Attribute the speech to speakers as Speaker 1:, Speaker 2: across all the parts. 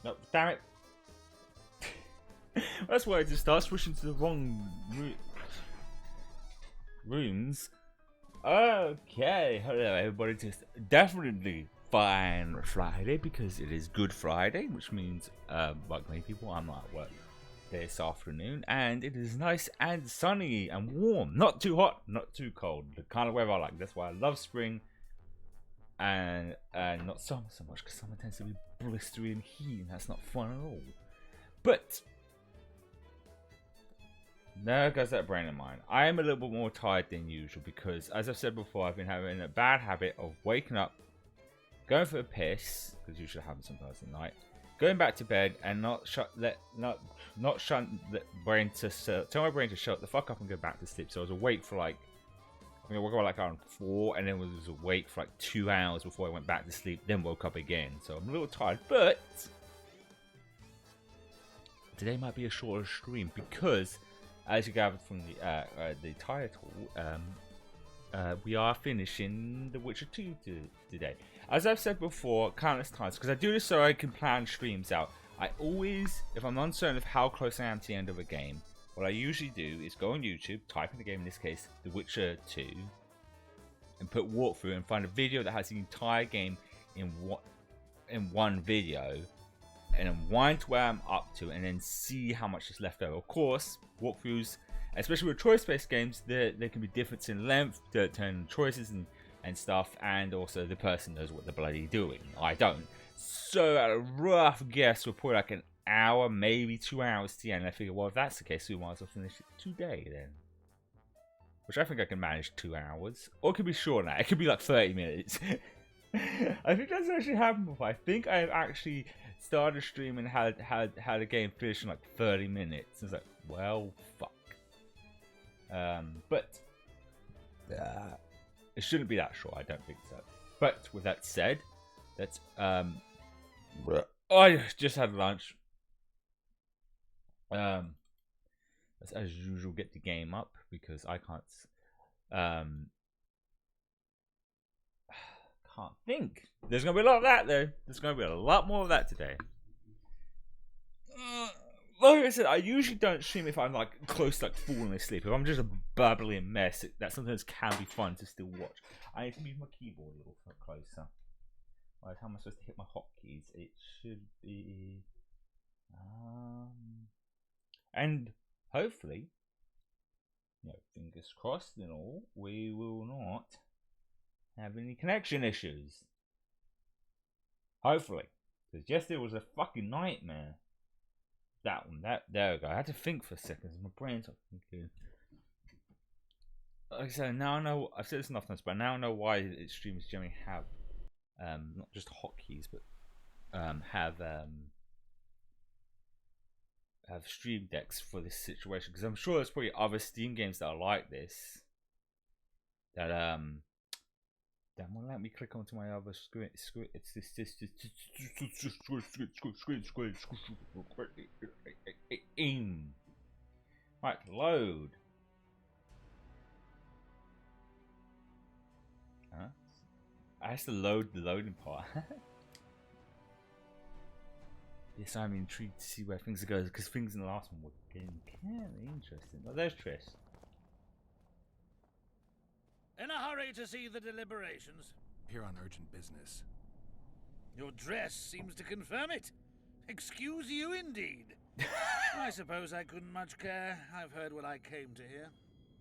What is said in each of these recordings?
Speaker 1: No, damn it. That's why I just start switching to the wrong rooms. Okay, hello everybody. Just definitely fine Friday because it is Good Friday, which means, like many people, I'm not at work this afternoon, and it is nice and sunny and warm. Not too hot, not too cold. The kind of weather I like. That's why I love spring. And not summer so much, because summer tends to be blistery and heat, and that's not fun at all. But there goes that brain of mine. I am a little bit more tired than usual because, as I've said before, I've been having a bad habit of waking up, going for a piss, because usually it happens sometimes at night, going back to bed, and not shut the brain to tell my brain to shut the fuck up and go back to sleep. So I was awake for like, I woke up like around 4, and then was awake for like 2 hours before I went back to sleep, then woke up again. So I'm a little tired, but today might be a shorter stream because, as you gathered from the title, we are finishing The Witcher 2 today. As I've said before countless times, because I do this so I can plan streams out, I always, if I'm uncertain of how close I am to the end of a game, what I usually do is go on YouTube, type in the game, in this case, The Witcher 2, and put walkthrough and find a video that has the entire game in one video, and then wind to where I'm up to, and then see how much is left over. Of course, walkthroughs, especially with choice-based games, there can be difference in length, turn choices and stuff, and also the person knows what they're bloody doing. I don't. So at a rough guess, we're probably like an hour, maybe 2 hours to the end. I figure, well, if that's the case, we might as well finish it today then. Which I think I can manage 2 hours. Or it could be shorter than that. It could be like 30 minutes. I think that's actually happened before. I think I've actually started a stream and had a game finish in like 30 minutes. It's like, well, fuck. But it shouldn't be that short. I don't think so. But with that said, that's I just had lunch. Let's, as usual, get the game up because I can't think. There's gonna be a lot of that though. There's gonna be a lot more of that today. Like I said, I usually don't stream if I'm like close to like falling asleep. If I'm just a bubbling mess, that sometimes can be fun to still watch. I need to move my keyboard a little closer. Right, how am I supposed to hit my hotkeys? It should be and hopefully, fingers crossed and all, we will not have any connection issues. Hopefully. Because yesterday was a fucking nightmare. That one, there we go. I had to think for a second. My brain's not thinking. Like I said, now I know, I've said this enough times, but now I know why streamers generally have, not just hotkeys, but have stream decks for this situation, because I'm sure there's probably other Steam games that are like this that damn, won't let me click onto my other screen. It's this right, load. Huh? I have to load the loading part. Yes, I'm intrigued to see where things are going, because things in the last one were getting kind of interesting. Oh, there's Trish.
Speaker 2: In a hurry to see the deliberations?
Speaker 3: Here on urgent business.
Speaker 2: Your dress seems to confirm it. Excuse you indeed. I suppose I couldn't much care. I've heard what I came to hear.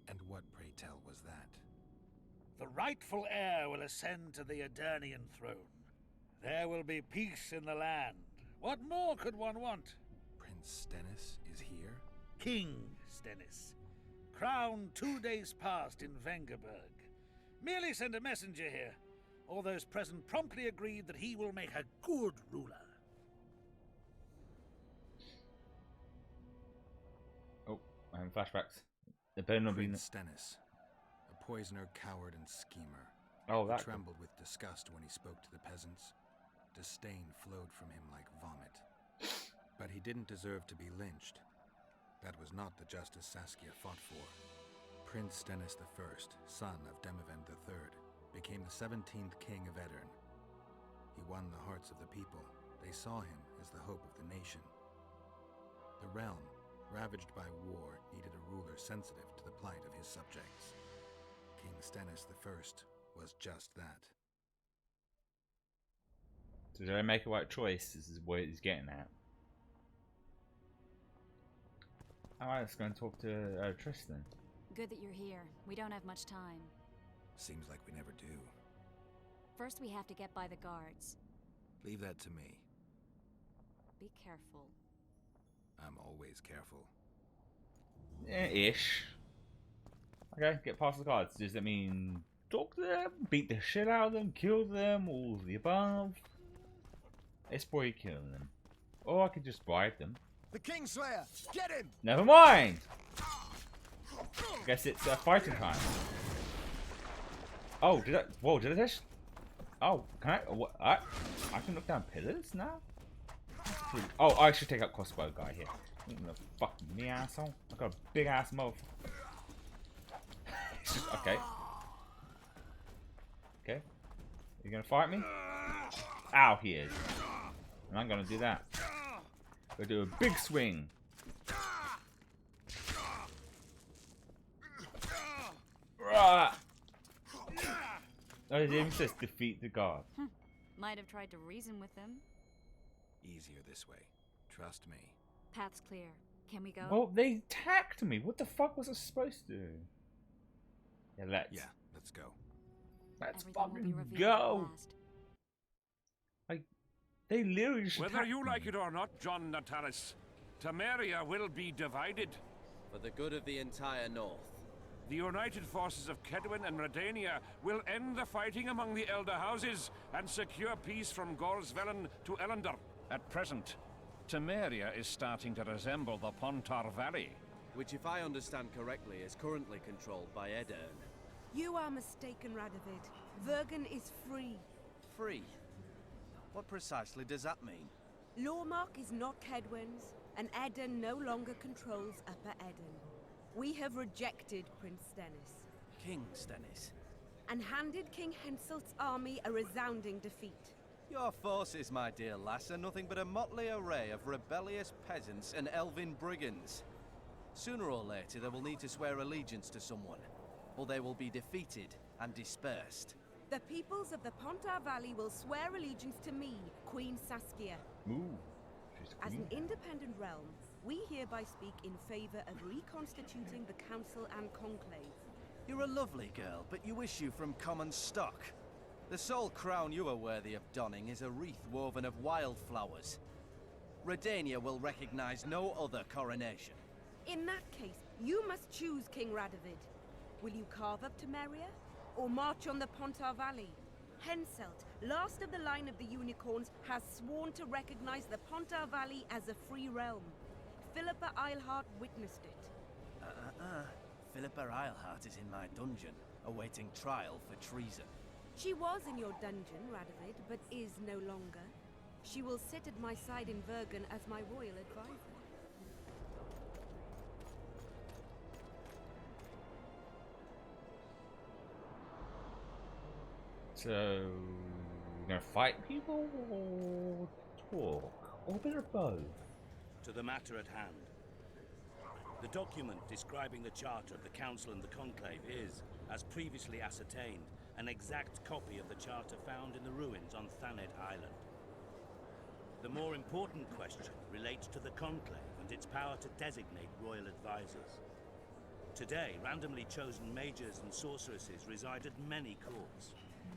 Speaker 3: And what, pray tell, was that?
Speaker 2: The rightful heir will ascend to the Adernian throne. There will be peace in the land. What more could one want?
Speaker 3: Prince Stennis is here?
Speaker 2: King Stennis. Crowned 2 days past in Vengerberg. Merely send a messenger here. All those present promptly agreed that he will make a good ruler.
Speaker 1: Oh, I'm having flashbacks. It better not be
Speaker 3: Prince Stennis, a poisoner, coward, and schemer.
Speaker 1: Oh, that
Speaker 3: He trembled with disgust when he spoke to the peasants. Disdain flowed from him like vomit. But he didn't deserve to be lynched. That was not the justice Saskia fought for. Prince Stennis I, son of Demavend III, became the 17th king of Aedirn. He won the hearts of the people, They saw him as the hope of the nation. The realm, ravaged by war, needed a ruler sensitive to the plight of his subjects. King Stennis I was just that.
Speaker 1: So did I make a right choice? This is what he's getting at. Alright, let's go and talk to Tristan.
Speaker 4: Good that you're here. We don't have much time.
Speaker 3: Seems like we never do.
Speaker 4: First, we have to get by the guards.
Speaker 3: Leave that to me.
Speaker 4: Be careful.
Speaker 3: I'm always careful.
Speaker 1: Yeah, ish. Okay, get past the guards. Does that mean talk to them, beat the shit out of them, kill them, all of the above? It's probably killing them. Or I could just bribe them.
Speaker 5: The Kingslayer! Get him!
Speaker 1: Never mind! Guess it's fighting time. Oh, did I? Whoa, did I just? Oh, can I? What? I can look down pillars now? Oh, I should take out crossbow guy here. You gonna fuck me, asshole? I got a big ass motherfucker. Okay. Okay. You gonna fight me? Ow, he is. And I'm gonna do that. Gonna do a big swing. Rah! Oh, it even says defeat the guard.
Speaker 4: Might have tried to reason with them.
Speaker 3: Easier this way. Trust me.
Speaker 4: Path's clear. Can we go?
Speaker 1: Well, they attacked me. What the fuck was I supposed to do? Yeah,
Speaker 3: let's go.
Speaker 1: Let's
Speaker 4: Everything will be
Speaker 1: fucking
Speaker 4: revealed
Speaker 1: go.
Speaker 4: at last.
Speaker 1: Like, they literally just
Speaker 6: Whether
Speaker 1: attacked
Speaker 6: you like
Speaker 1: me.
Speaker 6: it or not, John Natalis, Temeria will be divided.
Speaker 7: For the good of the entire North.
Speaker 6: The united forces of Kedwin and Redania will end the fighting among the Elder Houses and secure peace from Gorsvelen to Ellender. At present, Temeria is starting to resemble the Pontar Valley.
Speaker 7: Which, if I understand correctly, is currently controlled by Edirn.
Speaker 8: You are mistaken, Radovid. Vergen is free.
Speaker 7: Free? What precisely does that mean?
Speaker 8: Lawmark is not Kedwen's, and Edirn no longer controls Upper Edirn. We have rejected Prince Stennis.
Speaker 7: King Stennis?
Speaker 8: And handed King Henselt's army a resounding defeat.
Speaker 7: Your forces, my dear lass, are nothing but a motley array of rebellious peasants and elven brigands. Sooner or later, they will need to swear allegiance to someone, or they will be defeated and dispersed.
Speaker 8: The peoples of the Pontar Valley will swear allegiance to me, Queen Saskia.
Speaker 1: Ooh, she's a
Speaker 8: As an
Speaker 1: queen.
Speaker 8: independent realm, we hereby speak in favor of reconstituting the Council and Conclave.
Speaker 7: You're a lovely girl, but you issue from common stock. The sole crown you are worthy of donning is a wreath woven of wildflowers. Redania will recognize no other coronation.
Speaker 8: In that case, you must choose King Radovid. Will you carve up Temeria, or march on the Pontar Valley? Henselt, last of the line of the unicorns, has sworn to recognize the Pontar Valley as a free realm. Philippa Eilhart witnessed it.
Speaker 7: Philippa Eilhart is in my dungeon, awaiting trial for treason.
Speaker 8: She was in your dungeon, Radovid, but is no longer. She will sit at my side in Vergen as my royal advisor.
Speaker 1: So, you're gonna fight people or talk? Or a bit of both?
Speaker 2: To the matter at hand. The document describing the charter of the Council and the Conclave is, as previously ascertained, an exact copy of the charter found in the ruins on Thanet Island. The more important question relates to the Conclave and its power to designate royal advisors. Today, randomly chosen mages and sorceresses reside at many courts.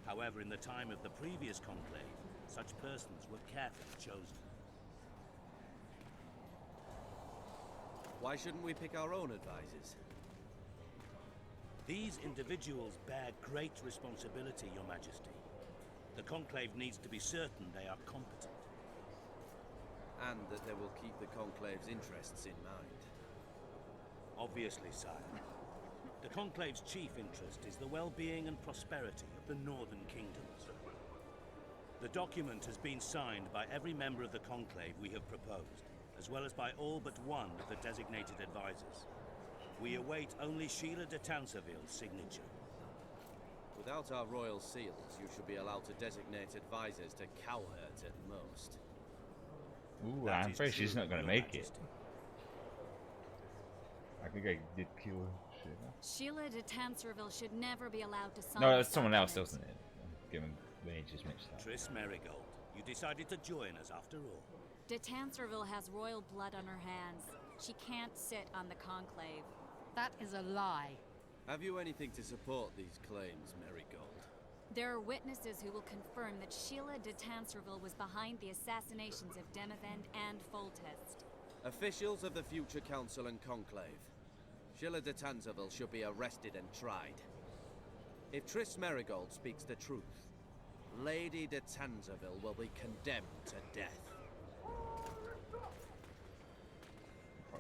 Speaker 2: However, in the time of the previous Conclave, such persons were carefully chosen.
Speaker 7: Why shouldn't we pick our own advisors?
Speaker 2: These individuals bear great responsibility, Your Majesty. The Conclave needs to be certain they are competent.
Speaker 7: And that they will keep the Conclave's interests in mind.
Speaker 2: Obviously, sire. The Conclave's chief interest is the well-being and prosperity of the Northern Kingdoms. The document has been signed by every member of the Conclave we have proposed, as well as by all but one of the designated advisors. We await only Sheila de Tanseville's signature.
Speaker 7: Without our royal seals, you should be allowed to designate advisors to Cowherd at most.
Speaker 1: Ooh,
Speaker 2: That
Speaker 1: I'm
Speaker 2: is
Speaker 1: afraid
Speaker 2: true,
Speaker 1: she's not gonna
Speaker 2: Your
Speaker 1: make it.
Speaker 2: Majesty.
Speaker 1: I think I did kill Sheila.
Speaker 4: Sheila de Tanserville should never be allowed to sign
Speaker 1: No,
Speaker 4: this
Speaker 1: that's someone else,
Speaker 4: document.
Speaker 1: doesn't it? I'm giving wages mixed up.
Speaker 2: Triss Merigold, you decided to join us after all.
Speaker 4: De Tanserville has royal blood on her hands. She can't sit on the conclave.
Speaker 9: That is a lie.
Speaker 7: Have you anything to support these claims, Marigold?
Speaker 4: There are witnesses who will confirm that Sheila de Tanserville was behind the assassinations of Demavend and Foltest.
Speaker 7: Officials of the future council and conclave. Sheila de Tanserville should be arrested and tried. If Triss Merigold speaks the truth, Lady de Tanserville will be condemned to death.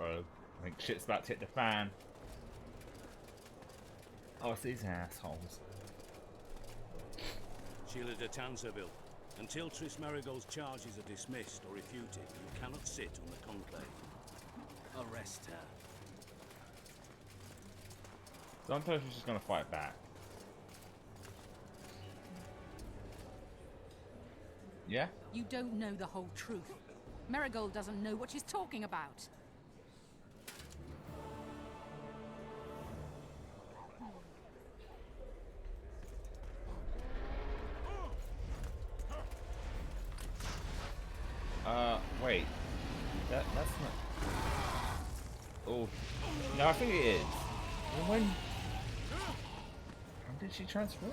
Speaker 1: I think shit's about to hit the fan. Oh, it's these assholes.
Speaker 2: Sheila de Tanserville, until Triss Merigold's charges are dismissed or refuted, you cannot sit on the conclave.
Speaker 7: Arrest her.
Speaker 1: Sometimes she's just gonna fight back. Yeah?
Speaker 9: You don't know the whole truth. Marigold doesn't know what she's talking about.
Speaker 1: Wait. That's not... Oh. No, I think it is. When did she transform?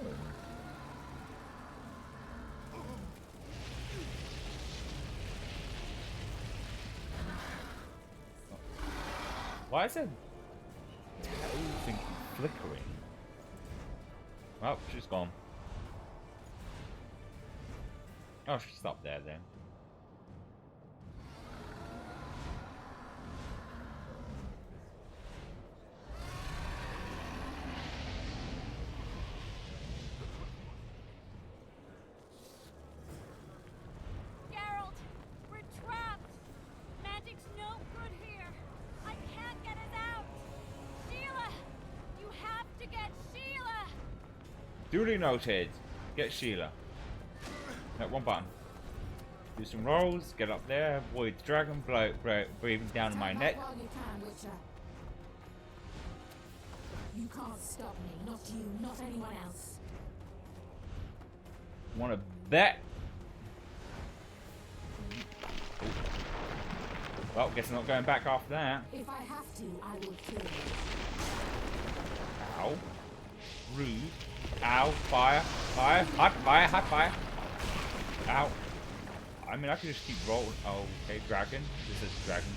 Speaker 1: Why is that thing flickering? Oh, she's gone. Oh, she stopped there then.
Speaker 4: Geralt, we're trapped. Magic's no good here. I can't get us out. Sheila, you have to get Sheila.
Speaker 1: Duly noted. Get Sheila. No, one button. Do some rolls, get up there, avoid the dragon breathing down my neck.
Speaker 10: While you can, Witcher. You can't stop me, not you, not anyone else.
Speaker 1: Wanna bet? Well, guess I'm not going back after that.
Speaker 10: If I have to, I will kill you.
Speaker 1: Ow. Rude. Ow. Fire. Fire. Hot fire. Hot fire. Ow. I mean, I could just keep rolling. Oh, okay, dragon. This is dragon.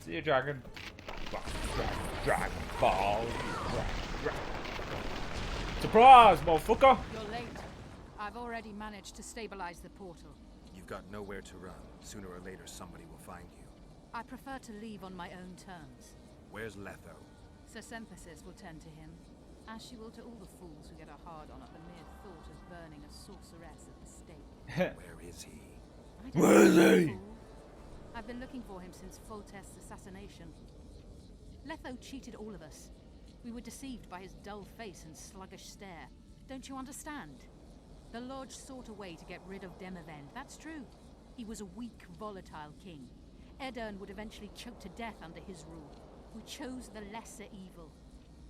Speaker 1: See you, dragon. Dragon ball. Surprise, motherfucker!
Speaker 9: You're late. I've already managed to stabilize the portal.
Speaker 3: You've got nowhere to run. Sooner or later, somebody will find you.
Speaker 9: I prefer to leave on my own terms.
Speaker 3: Where's Letho?
Speaker 9: Sir Synthesis will tend to him, as she will to all the fools who get a hard on at the mere thought of burning a sorceress at the stake.
Speaker 3: Where is he?
Speaker 9: I don't
Speaker 1: Where is
Speaker 9: know,
Speaker 1: he?
Speaker 9: fool. I've been looking for him since Foltest's assassination. Letho cheated all of us. We were deceived by his dull face and sluggish stare. Don't you understand? The Lodge sought a way to get rid of Demavend, that's true. He was a weak, volatile king. Edirn would eventually choke to death under his rule. We chose the lesser evil.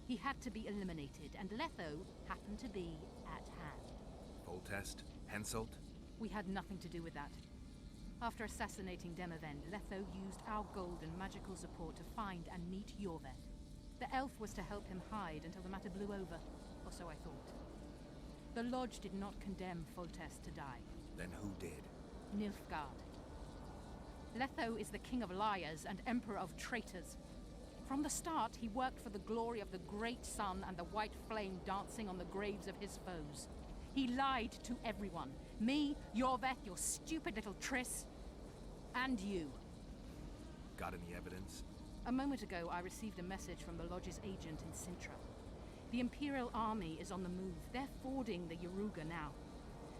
Speaker 9: He had to be eliminated, and Letho happened to be at hand.
Speaker 3: Foltest? Henselt?
Speaker 9: We had nothing to do with that. After assassinating Demavend, Letho used our gold and magical support to find and meet Yorveth. The elf was to help him hide until the matter blew over, or so I thought. The Lodge did not condemn Foltest to die.
Speaker 3: Then who did?
Speaker 9: Nilfgaard. Letho is the king of liars and emperor of traitors. From the start, he worked for the glory of the great sun and the white flame dancing on the graves of his foes. He lied to everyone. Me, Yorveth, your stupid little Triss, and you.
Speaker 3: Got any evidence?
Speaker 9: A moment ago, I received a message from the Lodge's agent in Sintra. The Imperial Army is on the move. They're fording the Yaruga now.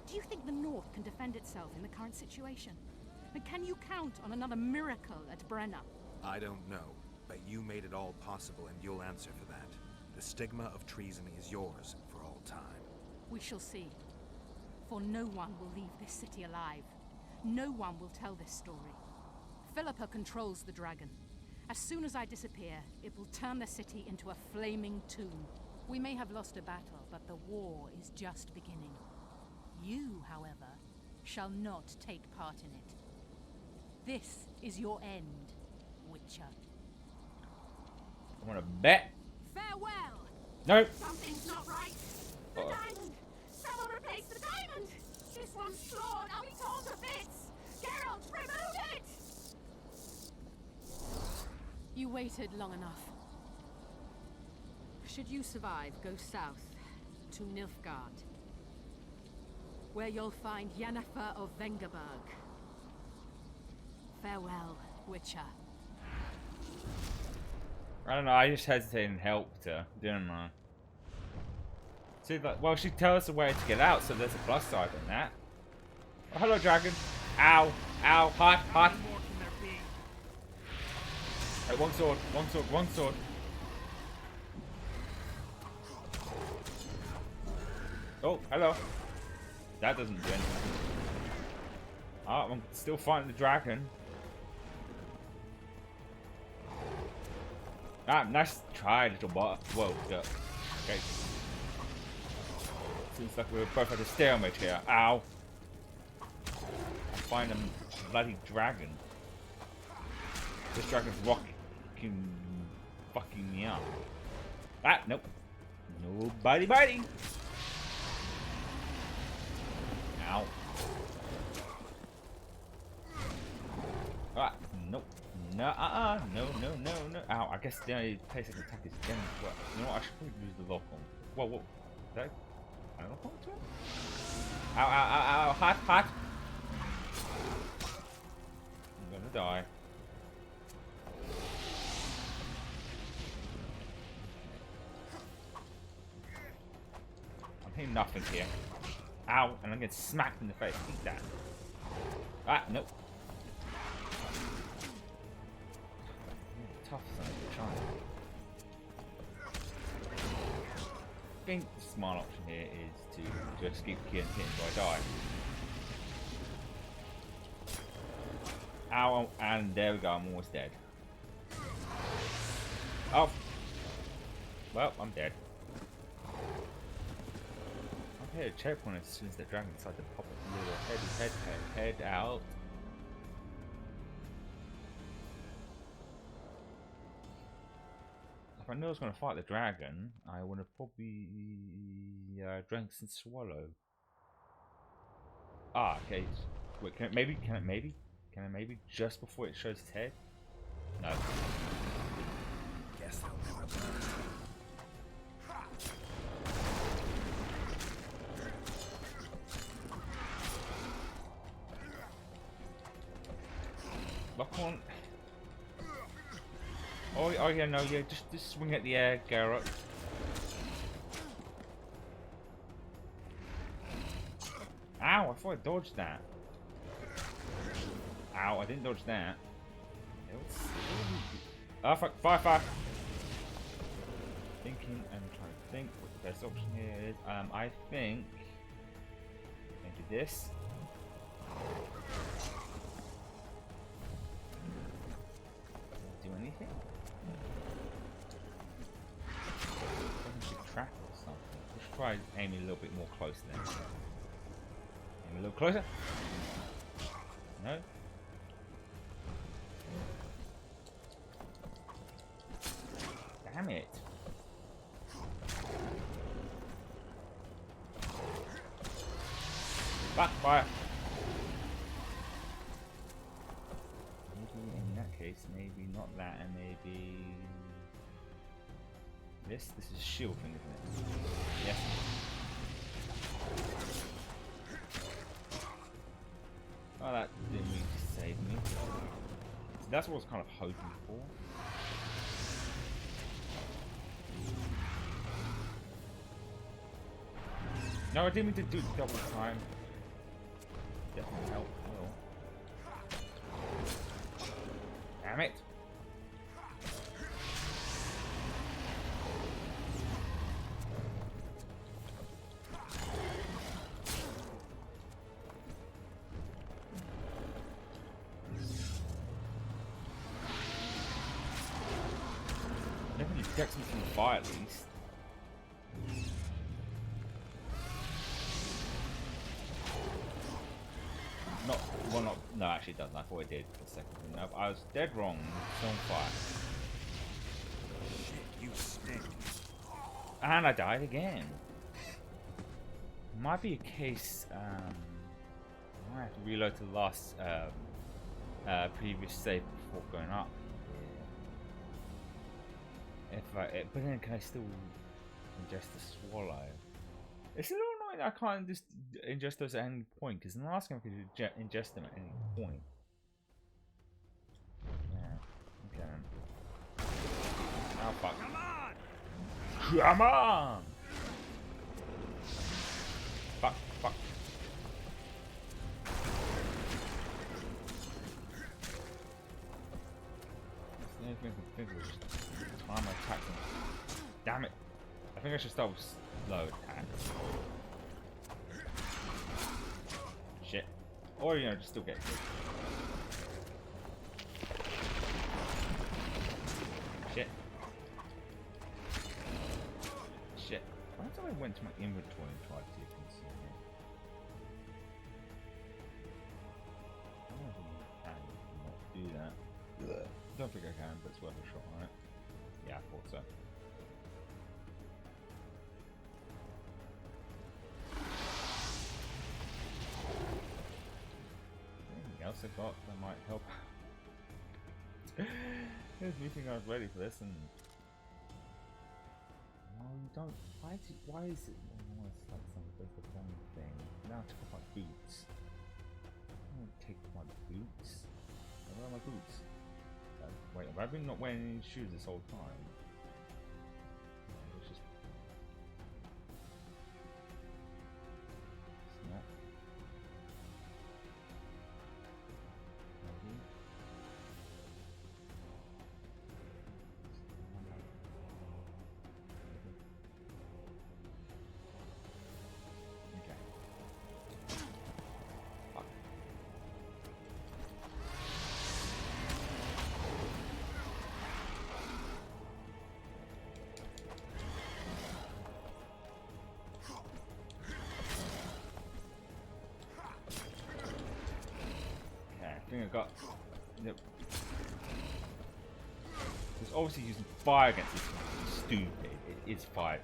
Speaker 9: Do you think the North can defend itself in the current situation? And can you count on another miracle at Brenna?
Speaker 3: I don't know, but you made it all possible and you'll answer for that. The stigma of treason is yours for all time.
Speaker 9: We shall see. For no one will leave this city alive. No one will tell this story. Philippa controls the dragon. As soon as I disappear, it will turn the city into a flaming tomb. We may have lost a battle, but the war is just beginning. You, however, shall not take part in it. This is your end, Witcher.
Speaker 1: I want to bet.
Speaker 4: Farewell!
Speaker 1: No.
Speaker 4: Something's not right. The diamond! Someone replace the diamond! This one's flawed. I'll be torn to bits! Geralt, remove it!
Speaker 9: You waited long enough. Should you survive, go south to Nilfgaard, where you'll find Yennefer of Vengerberg. Farewell, Witcher.
Speaker 1: I don't know, I just hesitated and helped her, didn't I? See, like, well, she tells us the way to get out, so there's a plus side on that. Oh, hello, dragon. Ow, ow, hot, hot. Hey, one sword, one sword, one sword. Oh, hello. That doesn't do anything. Oh, I'm still fighting the dragon. Ah, nice try, little bot. Whoa, duck. Okay. Seems like we're both at a stalemate here. Ow. I'm fighting a bloody dragon. This dragon's fucking me up. Ah, nope. No biting. Ow. Ah, nope. No, no. Ow, I guess the only place I can attack is them. Well, you know what? I should probably use the lock on. Whoa. Did I lock on to it? Ow. Hot. I'm gonna die. I'm hitting nothing here. Ow, and I'm getting smacked in the face. Eat that. Ah, nope. Tough son of a child. I think the smart option here is to just keep hitting until I die. Ow, and there we go, I'm almost dead. Oh. Well, I'm dead. I'll hit a checkpoint as soon as the dragon decides to pop a little head out. If I knew I was going to fight the dragon, I would have probably drank some swallow. Ah, okay. Wait, can I maybe just before it shows its head? No.
Speaker 5: Guess they'll never learn.
Speaker 1: Lock on. Oh yeah, no, yeah, just swing at the air, Garrett. Ow, I thought I dodged that. Ow, I didn't dodge that. Ah, fuck, fire. Thinking and trying to think what the best option here is. I think maybe this. Do anything? Trap or something. Let's try aiming a little bit more close then. Aim a little closer. No. Damn it. Backfire. Maybe in that case, maybe not that, and maybe this. This is a shield thing, isn't it? Yes. Oh, that didn't mean to save me. So that's what I was kind of hoping for. No, I didn't mean to do it double time. Definitely help. Damn it! It protects me from the fire at least. No, actually it doesn't. I thought it did for a second. No, I was dead wrong. It's on fire.
Speaker 5: Shit, you stink.
Speaker 1: And I died again. Might be a case, I might have to reload to the last, previous save before going up. But then can I still ingest the swallow? It's a little annoying that I can't just ingest those at any point, because in the last game I could ingest them at any point. Yeah, okay. Oh fuck. Come on! Come on! Fuck, fuck. The only thing I can think of is just time my attacks and... Damn it! I think I should start with slow attacks. Shit. Or, you know, just still get hit. Shit. Shit. Why don't I went to my inventory and tried to consume it? I don't think I can not do that. Don't think I can, but it's worth a shot, right? Yeah, I thought so. Anything else I got that might help? There's me thinking I was ready for this, and no, you don't. Why is it? Oh, it's like something does the wrong thing. Now I took off my boots. I don't take off my boots. Where are my boots? Wait, have I been not wearing any shoes this whole time? It's just... Snap. Maybe. Okay. Fuck. I think I got... Yep. It's obviously using fire against this one. It's stupid. It is fire.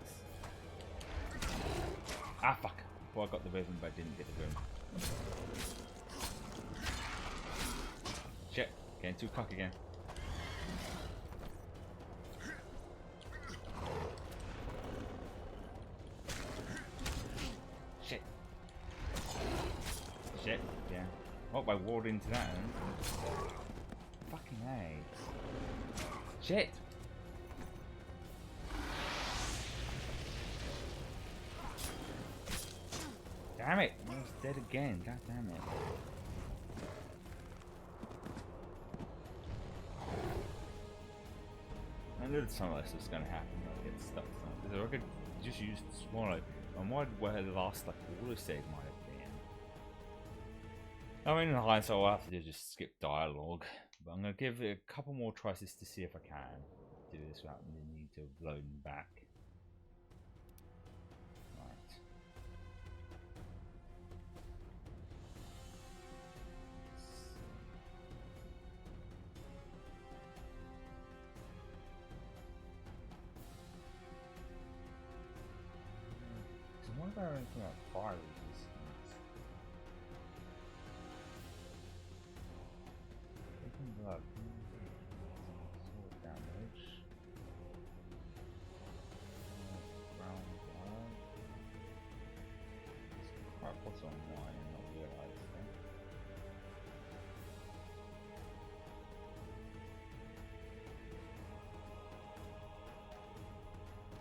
Speaker 1: Ah, fuck. Before I got the rhythm, but I didn't get the rhythm. Shit. Getting too cocky again. Shit. Shit. Yeah. Oh, I walled into that. Fucking A. Shit. Damn it. I was dead again. God damn it. I knew that some of this was going to happen. I'd get stuck. So I could just use the swallow. And where the last like auto save might have been. I mean, in hindsight, all I have to do is just skip dialogue. But I'm going to give it a couple more tries just to see if I can do this without the need to load back. Right. So what about anything like fire resistance? Taking blood. Sword damage. Ground blood. Crap, what's online and not realised that.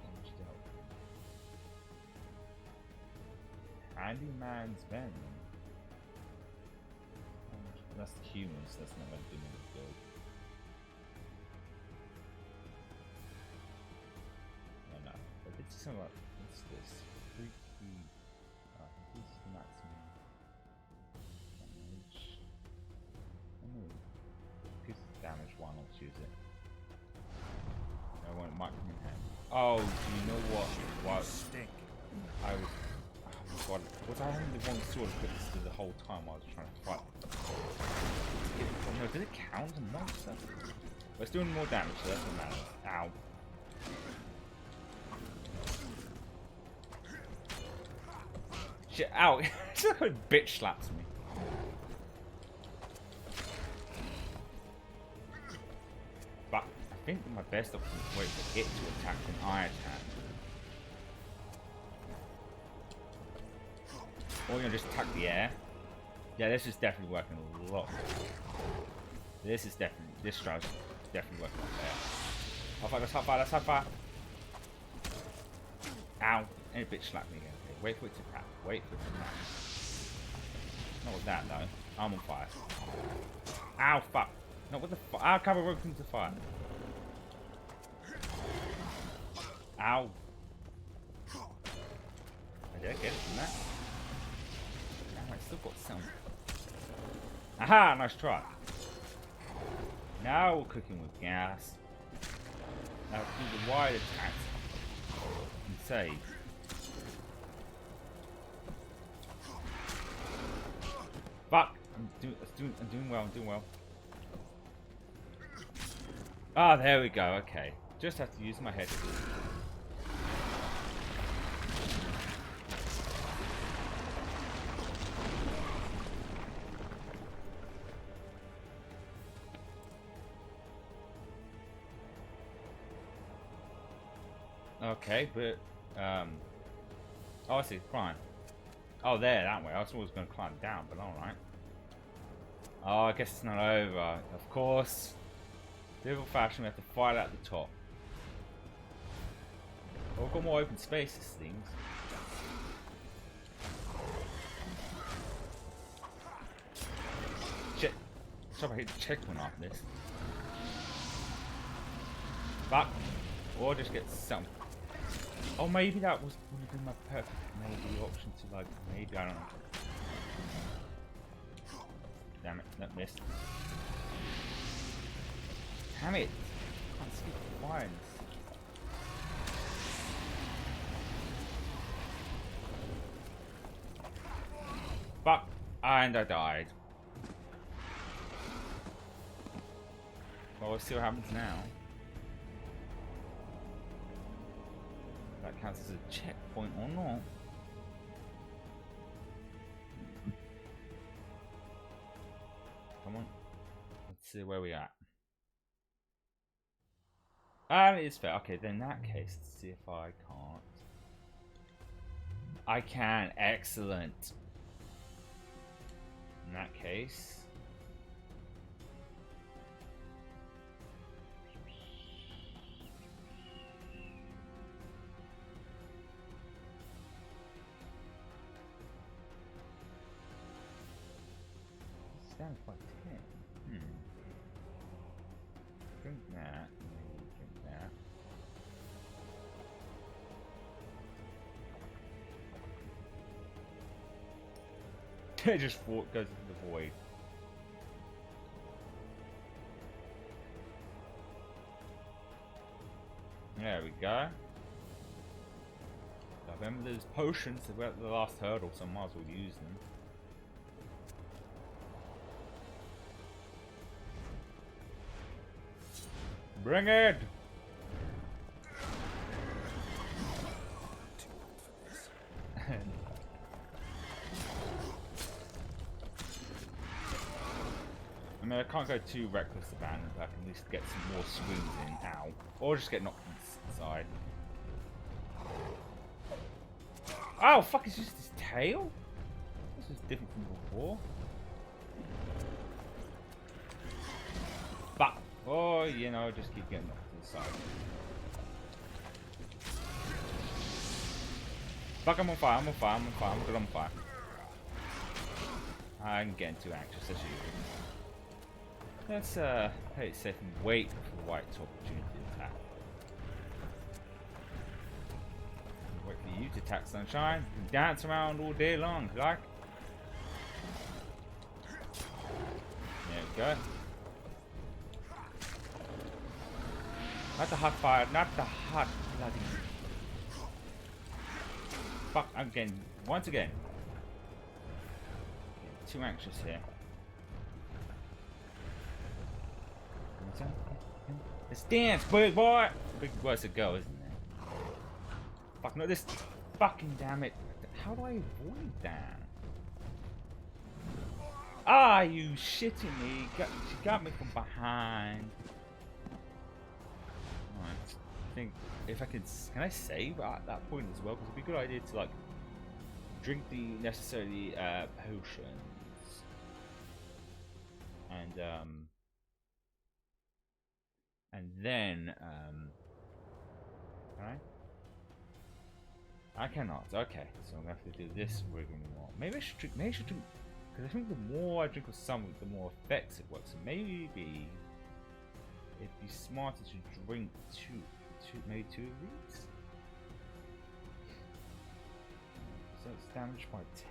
Speaker 1: Damage dealt. Handyman's Venom. That's the humans, that's not going to do me good. No. I did something like, what's this? Freaky. This is the maximum damage. Piece of damage one, let's use it. I won't might come in handy. Oh, do you know what? What?
Speaker 5: Stink.
Speaker 1: I was. Oh my god. Was I having the wrong sword equipped the whole time while I was trying to fight? No, did it count as a monster? But it's doing more damage, so that's what matters. Ow. Shit, ow. It's like a bitch slaps me. But I think my best option is wait for it to attack when I attack. Or you know, just attack the air. Yeah, this is definitely working a lot. This strategy is definitely working a lot better. Hot fire, that's hot fire, that's hot fire. Ow. And a bitch slapped me again. Okay, wait for it to attack. Wait for it to attack. Not with that though. I'm on fire. Ow, fuck. Not with the fire. Ow, cover roped into fire. Ow. Did I get it from that? Damn, I still got some. Aha! Nice try. Now we're cooking with gas. Now do the wide attacks and save. Fuck! I'm doing well. Ah, there we go. Okay, just have to use my head. Okay, but oh, I see, climb. Oh, there, that way. I was always going to climb down, but all right. Oh, I guess it's not over. Of course, typical fashion, we have to fight at the top. Oh, we've got more open spaces, things. Shit. Sorry, I hit the checkpoint after this. Fuck. Or just get some. Oh, maybe that would have been my perfect maybe option to like maybe, I don't know. Damn it, that missed. Damn it! Can't skip the lines. Fuck! And I died. Well, we'll see what happens now. That counts as a checkpoint or not. Come on. Let's see where we are. It is fair. Okay, then in that case, let's see if I can't. I can. Excellent. In that case. Sounds like 10. Drink that. Maybe drink that. It just goes into the void. There we go. I remember those potions about the last hurdle, so I might as well use them. Bring it! I mean, I can't go too reckless about it, but I can at least get some more swings in. Ow. Or just get knocked inside. Oh, fuck, it's just his tail? This is different from before. Fuck. Oh, you know, just keep getting knocked to the side. Fuck, I'm on fire, I'm good on fire. I'm getting too anxious as usual. Let's play it safe and wait for White's opportunity to attack. Wait for you to attack, Sunshine. You can dance around all day long, like. There we go. Not the hot fire, not the hot bloody... Fuck, again, once again. Too anxious here. Let's dance, big boy! Big boy's to go, isn't it? Fuck, no, this... Fucking damn it. How do I avoid that? Ah, you shitting me. She got me from behind. Alright, I think if I can I save at that point as well? Because it'd be a good idea to like drink the necessary potions. And then can I cannot. Okay, so I'm gonna have to do this rigmarole. Maybe I should drink. Because I think the more I drink of something, the more effects it works. So maybe it'd be smarter to drink maybe two of these. So it's damaged by 10.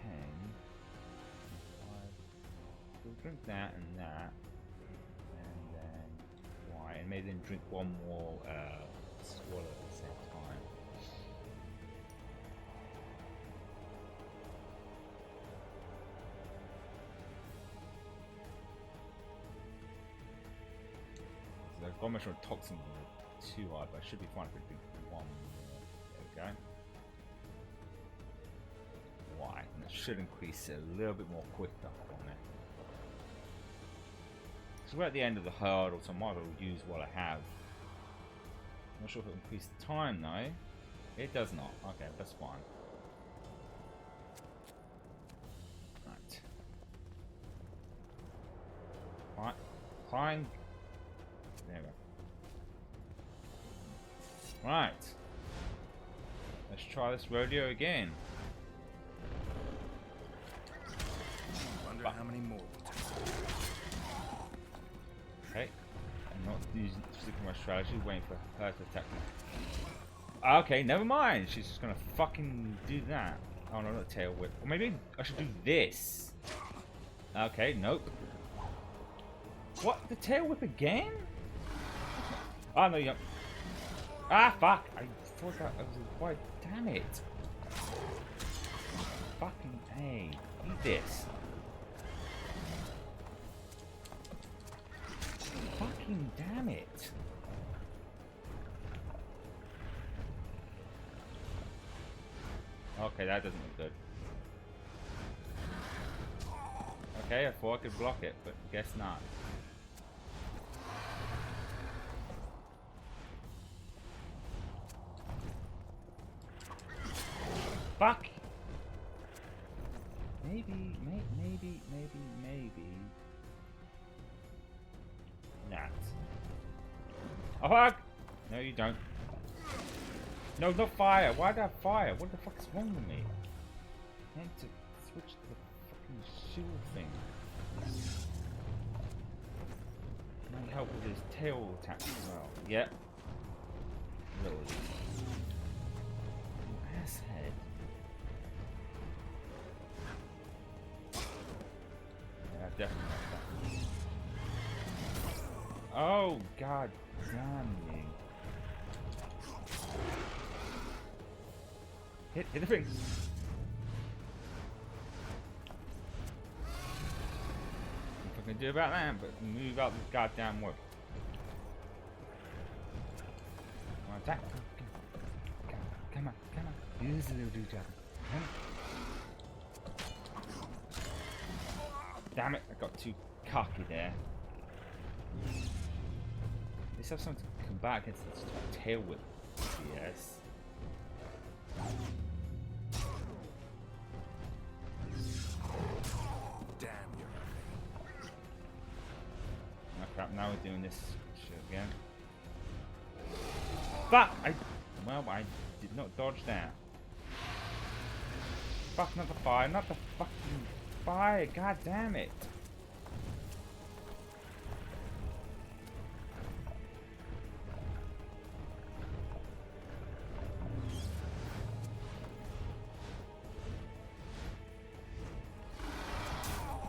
Speaker 1: 5. So we'll drink that and that, and then why? And maybe then drink one more swallow at the same time. I've got much more toxin too hard, but I should be fine if I drink one more. There we go. Why? And it should increase it a little bit more quicker on it. So we're at the end of the hurdle, so I might as well use what I have. I'm not sure if it'll increase the time though. It does not. Okay, that's fine. Right. Right. Fine. There we go. Right. Let's try this rodeo again.
Speaker 3: Wonder how many more.
Speaker 1: Okay. I'm not using my strategy, waiting for her to attack me. Okay, never mind. She's just gonna fucking do that. Oh no, not tail whip. Or maybe I should do this. Okay, nope. What? The tail whip again? Oh no, you. Ah, fuck! I thought that was quite. Damn it! Fucking A. Eat this. Fucking damn it! Okay, that doesn't look good. Okay, I thought I could block it, but guess not. Fuck! Maybe. That. Oh fuck! No, you don't. No, not fire. Why did I fire? What the fuck is wrong with me? I need to switch to the fucking shield thing. Might help with his tail attack as well. Yep. Really. Asshead. Yeah, definitely. Oh, god damn you. Hit the thing. Nothing I can do about that, but move out the goddamn whip. Come on, attack. Come on. Use the little dude. Come on. Damn it, I got too cocky there. Let's have something to come back against this tail whip. Yes.
Speaker 3: Damn you.
Speaker 1: Oh crap, now we're doing this shit again. Fuck! Well, I did not dodge that. Fuck, not the fire, not the fucking fire, god damn it.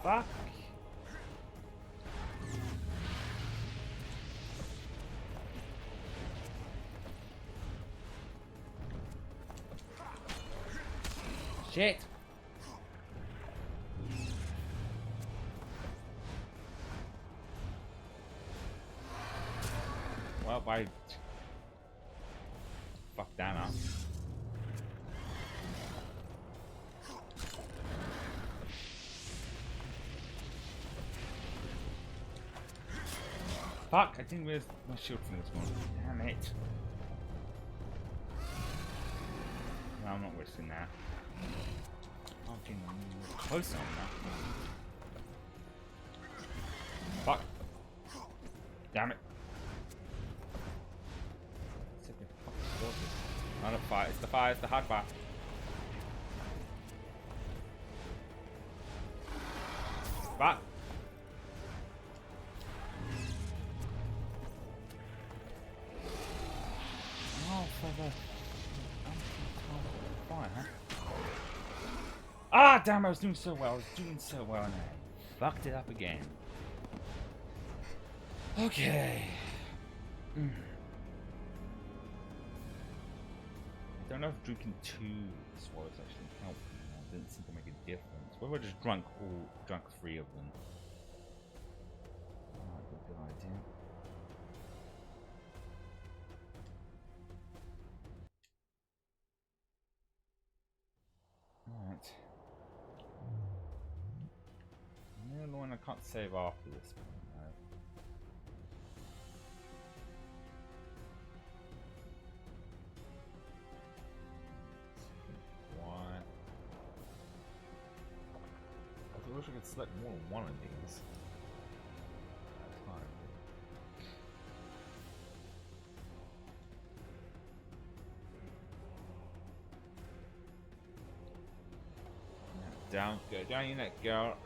Speaker 1: Fuck. Shit! Well, I fucked that up. Fuck! I didn't realize my shield thing was gone. Damn it! No, I'm not risking that. I'm getting closer on that. Fuck! Damn it! Not a fire, it's the fire, it's the hard fire. Fuck! Oh, for the fire, huh? Ah, damn! I was doing so well. I was doing so well, and I fucked it up again. Okay. I don't know if drinking 2 swallows actually helped. It didn't seem to make a difference. What if I just drunk 3 of them? That might be a good idea. Alright. The other one I can't save after this one, no. Why? I wish I could select more than one of these. Down, go down your neck, girl.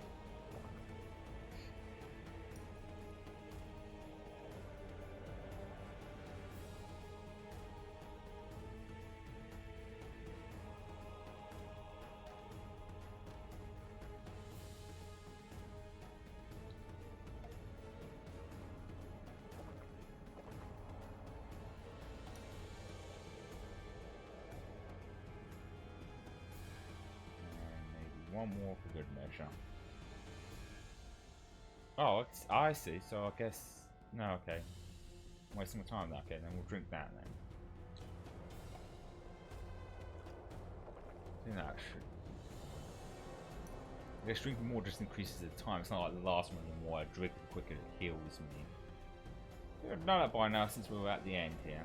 Speaker 1: One more for good measure. Oh, I see. So I guess no. Okay, I'm wasting my time. Okay, then we'll drink that then. I think that should. I guess drinking more just increases the time. It's not like the last one. The more I drink, the quicker it heals me. We've done that by now since we were at the end here.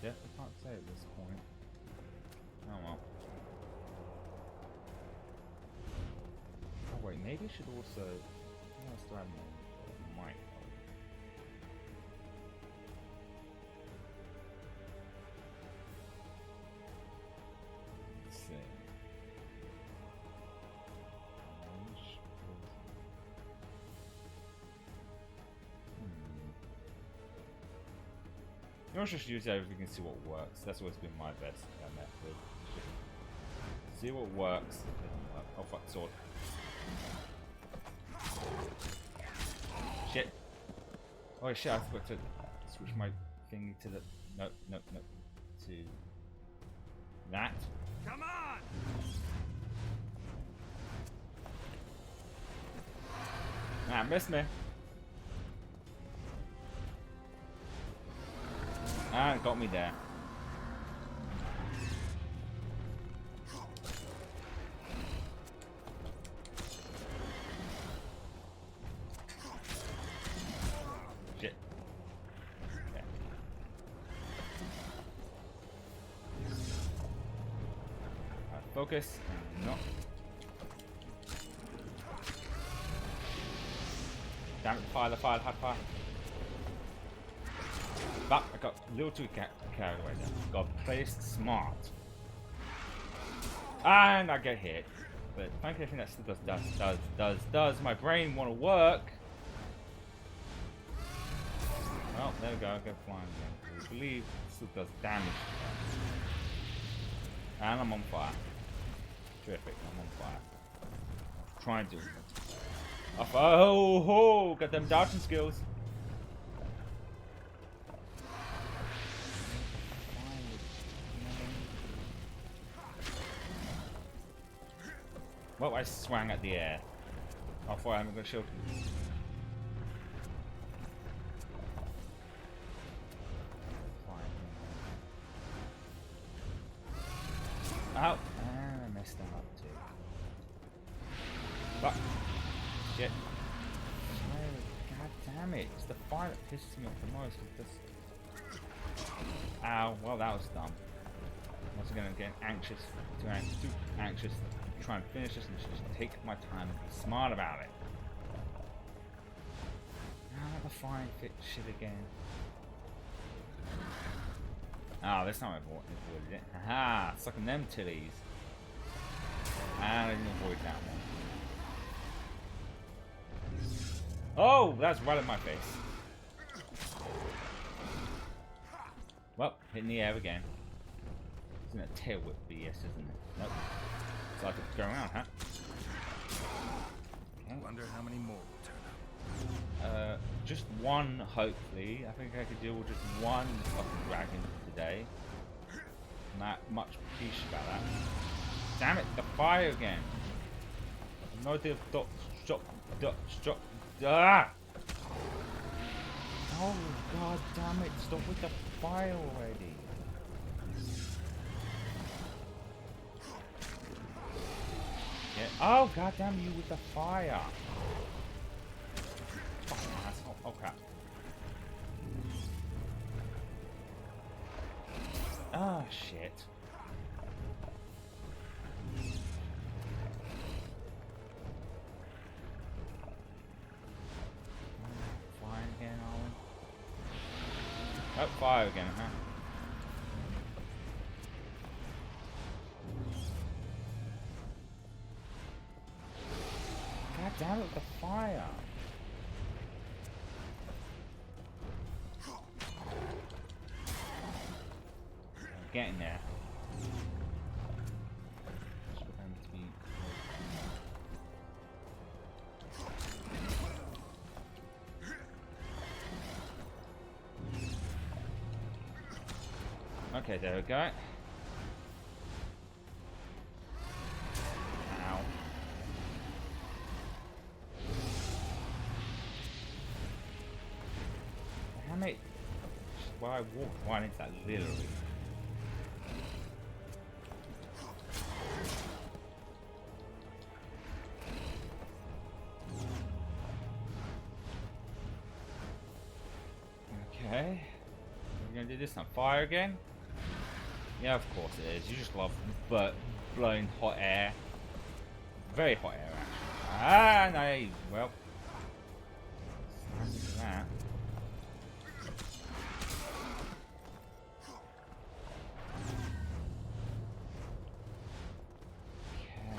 Speaker 1: Definitely can't say at this point. Oh well. Oh wait, maybe I should also. What else do I have more? Might help. Let's see. You know, just use everything and see what works. That's always been my best method. See what works. Doesn't work. Oh fuck, sword. Shit. Oh shit, I forgot to switch my thing to the. No. To that.
Speaker 6: Come on!
Speaker 1: Nah, missed me. Ah, got me there. Shit. Okay. Focus. No. Damn it, the fire, hot fire. But I got a little too carried away there. Got placed smart. And I get hit. But frankly I think that still does my brain want to work. Well, there we go, I go flying again. I believe it still does damage. And I'm on fire. Terrific, I'm on fire. I'm trying to. Oh, got them dodging skills. Well, I swang at the air. I thought I haven't got a shield. Oh, and I messed that up too. Fuck. Shit. Oh, God damn it. It's the fire that pisses me off the most. Ow, well that was dumb. I'm also going to get anxious, too anxious to try and finish this and just take my time and be smart about it. Ah, the flying fit shit again. Oh, that's not my avoided it. Haha, sucking them titties. And I didn't avoid that one. Oh, that's right in my face. Well, hitting the air again. Isn't it a tail whip BS, isn't it? Nope. It's like it's going around, huh?
Speaker 3: I wonder how many more will turn up.
Speaker 1: Just one, hopefully. I think I could deal with just one fucking dragon today. Not much peace about that. Damn it, the fire again. No idea of stop. Ah! Oh god damn it, stop with the fire already. Yeah. Oh god damn you with the fire. Oh, asshole. Oh crap. Ah, shit. Fire again, Owen. Oh, fire again, huh? God damn it with the fire. Getting there. Okay, there we go. Ow. How many? Well, I walked right into that literally. Okay. We're gonna do this on fire again? Yeah, of course it is. You just love blowing hot air. Very hot air, actually. Ah, no. Well. It's that. Okay.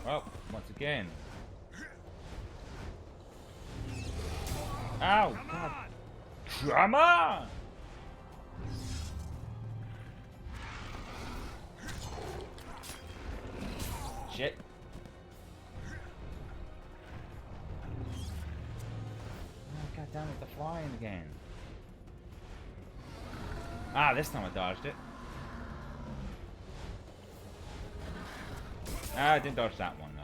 Speaker 1: Well, once again. Ow! God. Come on! Shit. Oh, god damn it, the flying again. Ah, this time I dodged it. Ah, I didn't dodge that one, though.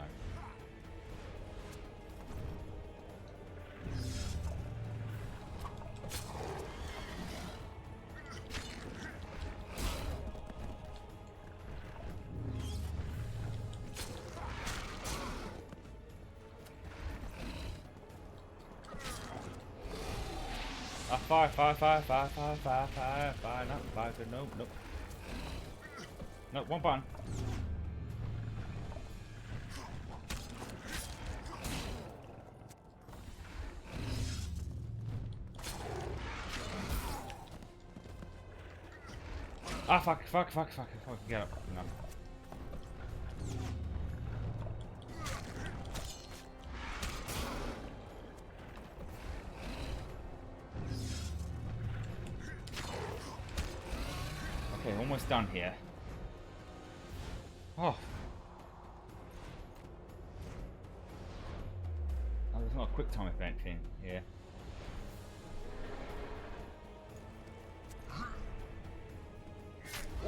Speaker 1: Fire, no, fire, good, no. No, one button. Ah, fuck, get up, no. Okay, almost done here. Oh. Oh, there's not a quick time event thing here.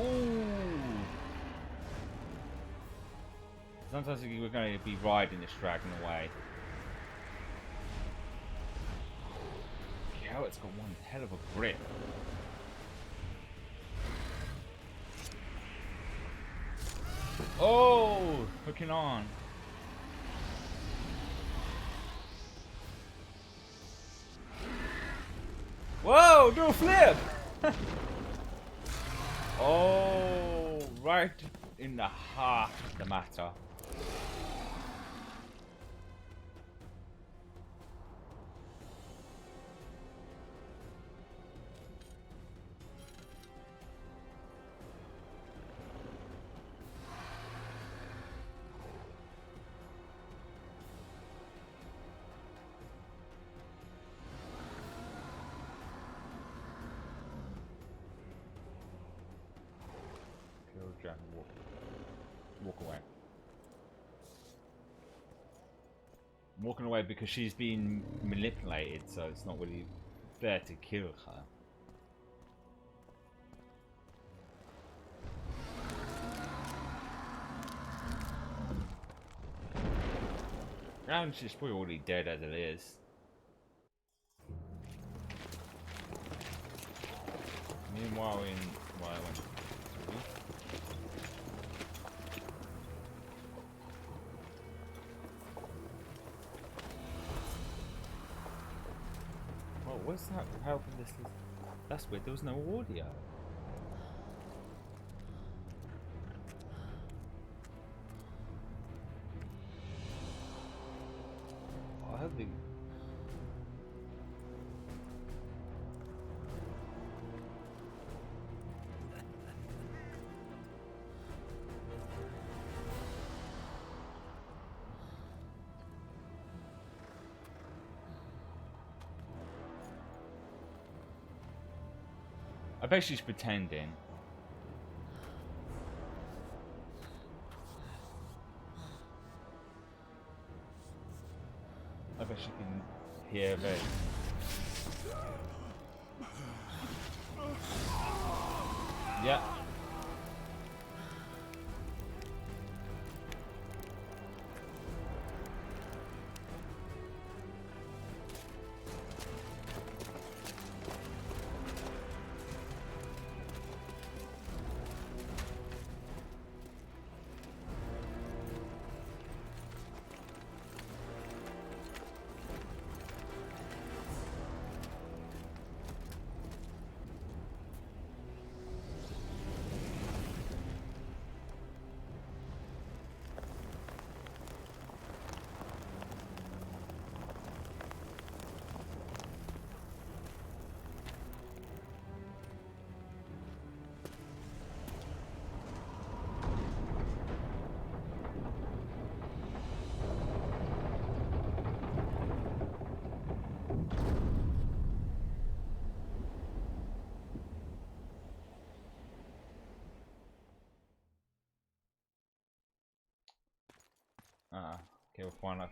Speaker 1: Ooh. Sometimes we're going to be riding this dragon away. Yeah, it's got one hell of a grip. Oh, hooking on. Whoa, do a flip! Oh, right in the heart of the matter. Walk away. I'm walking away because she's been manipulated, so it's not really fair to kill her. And she's probably already dead as it is. Meanwhile, while I went through. Oh, what's that helping this? That's weird. There was no audio. Oh, I hope they. I bet she's pretending. I bet she can hear it. Yeah. Okay, we'll find out.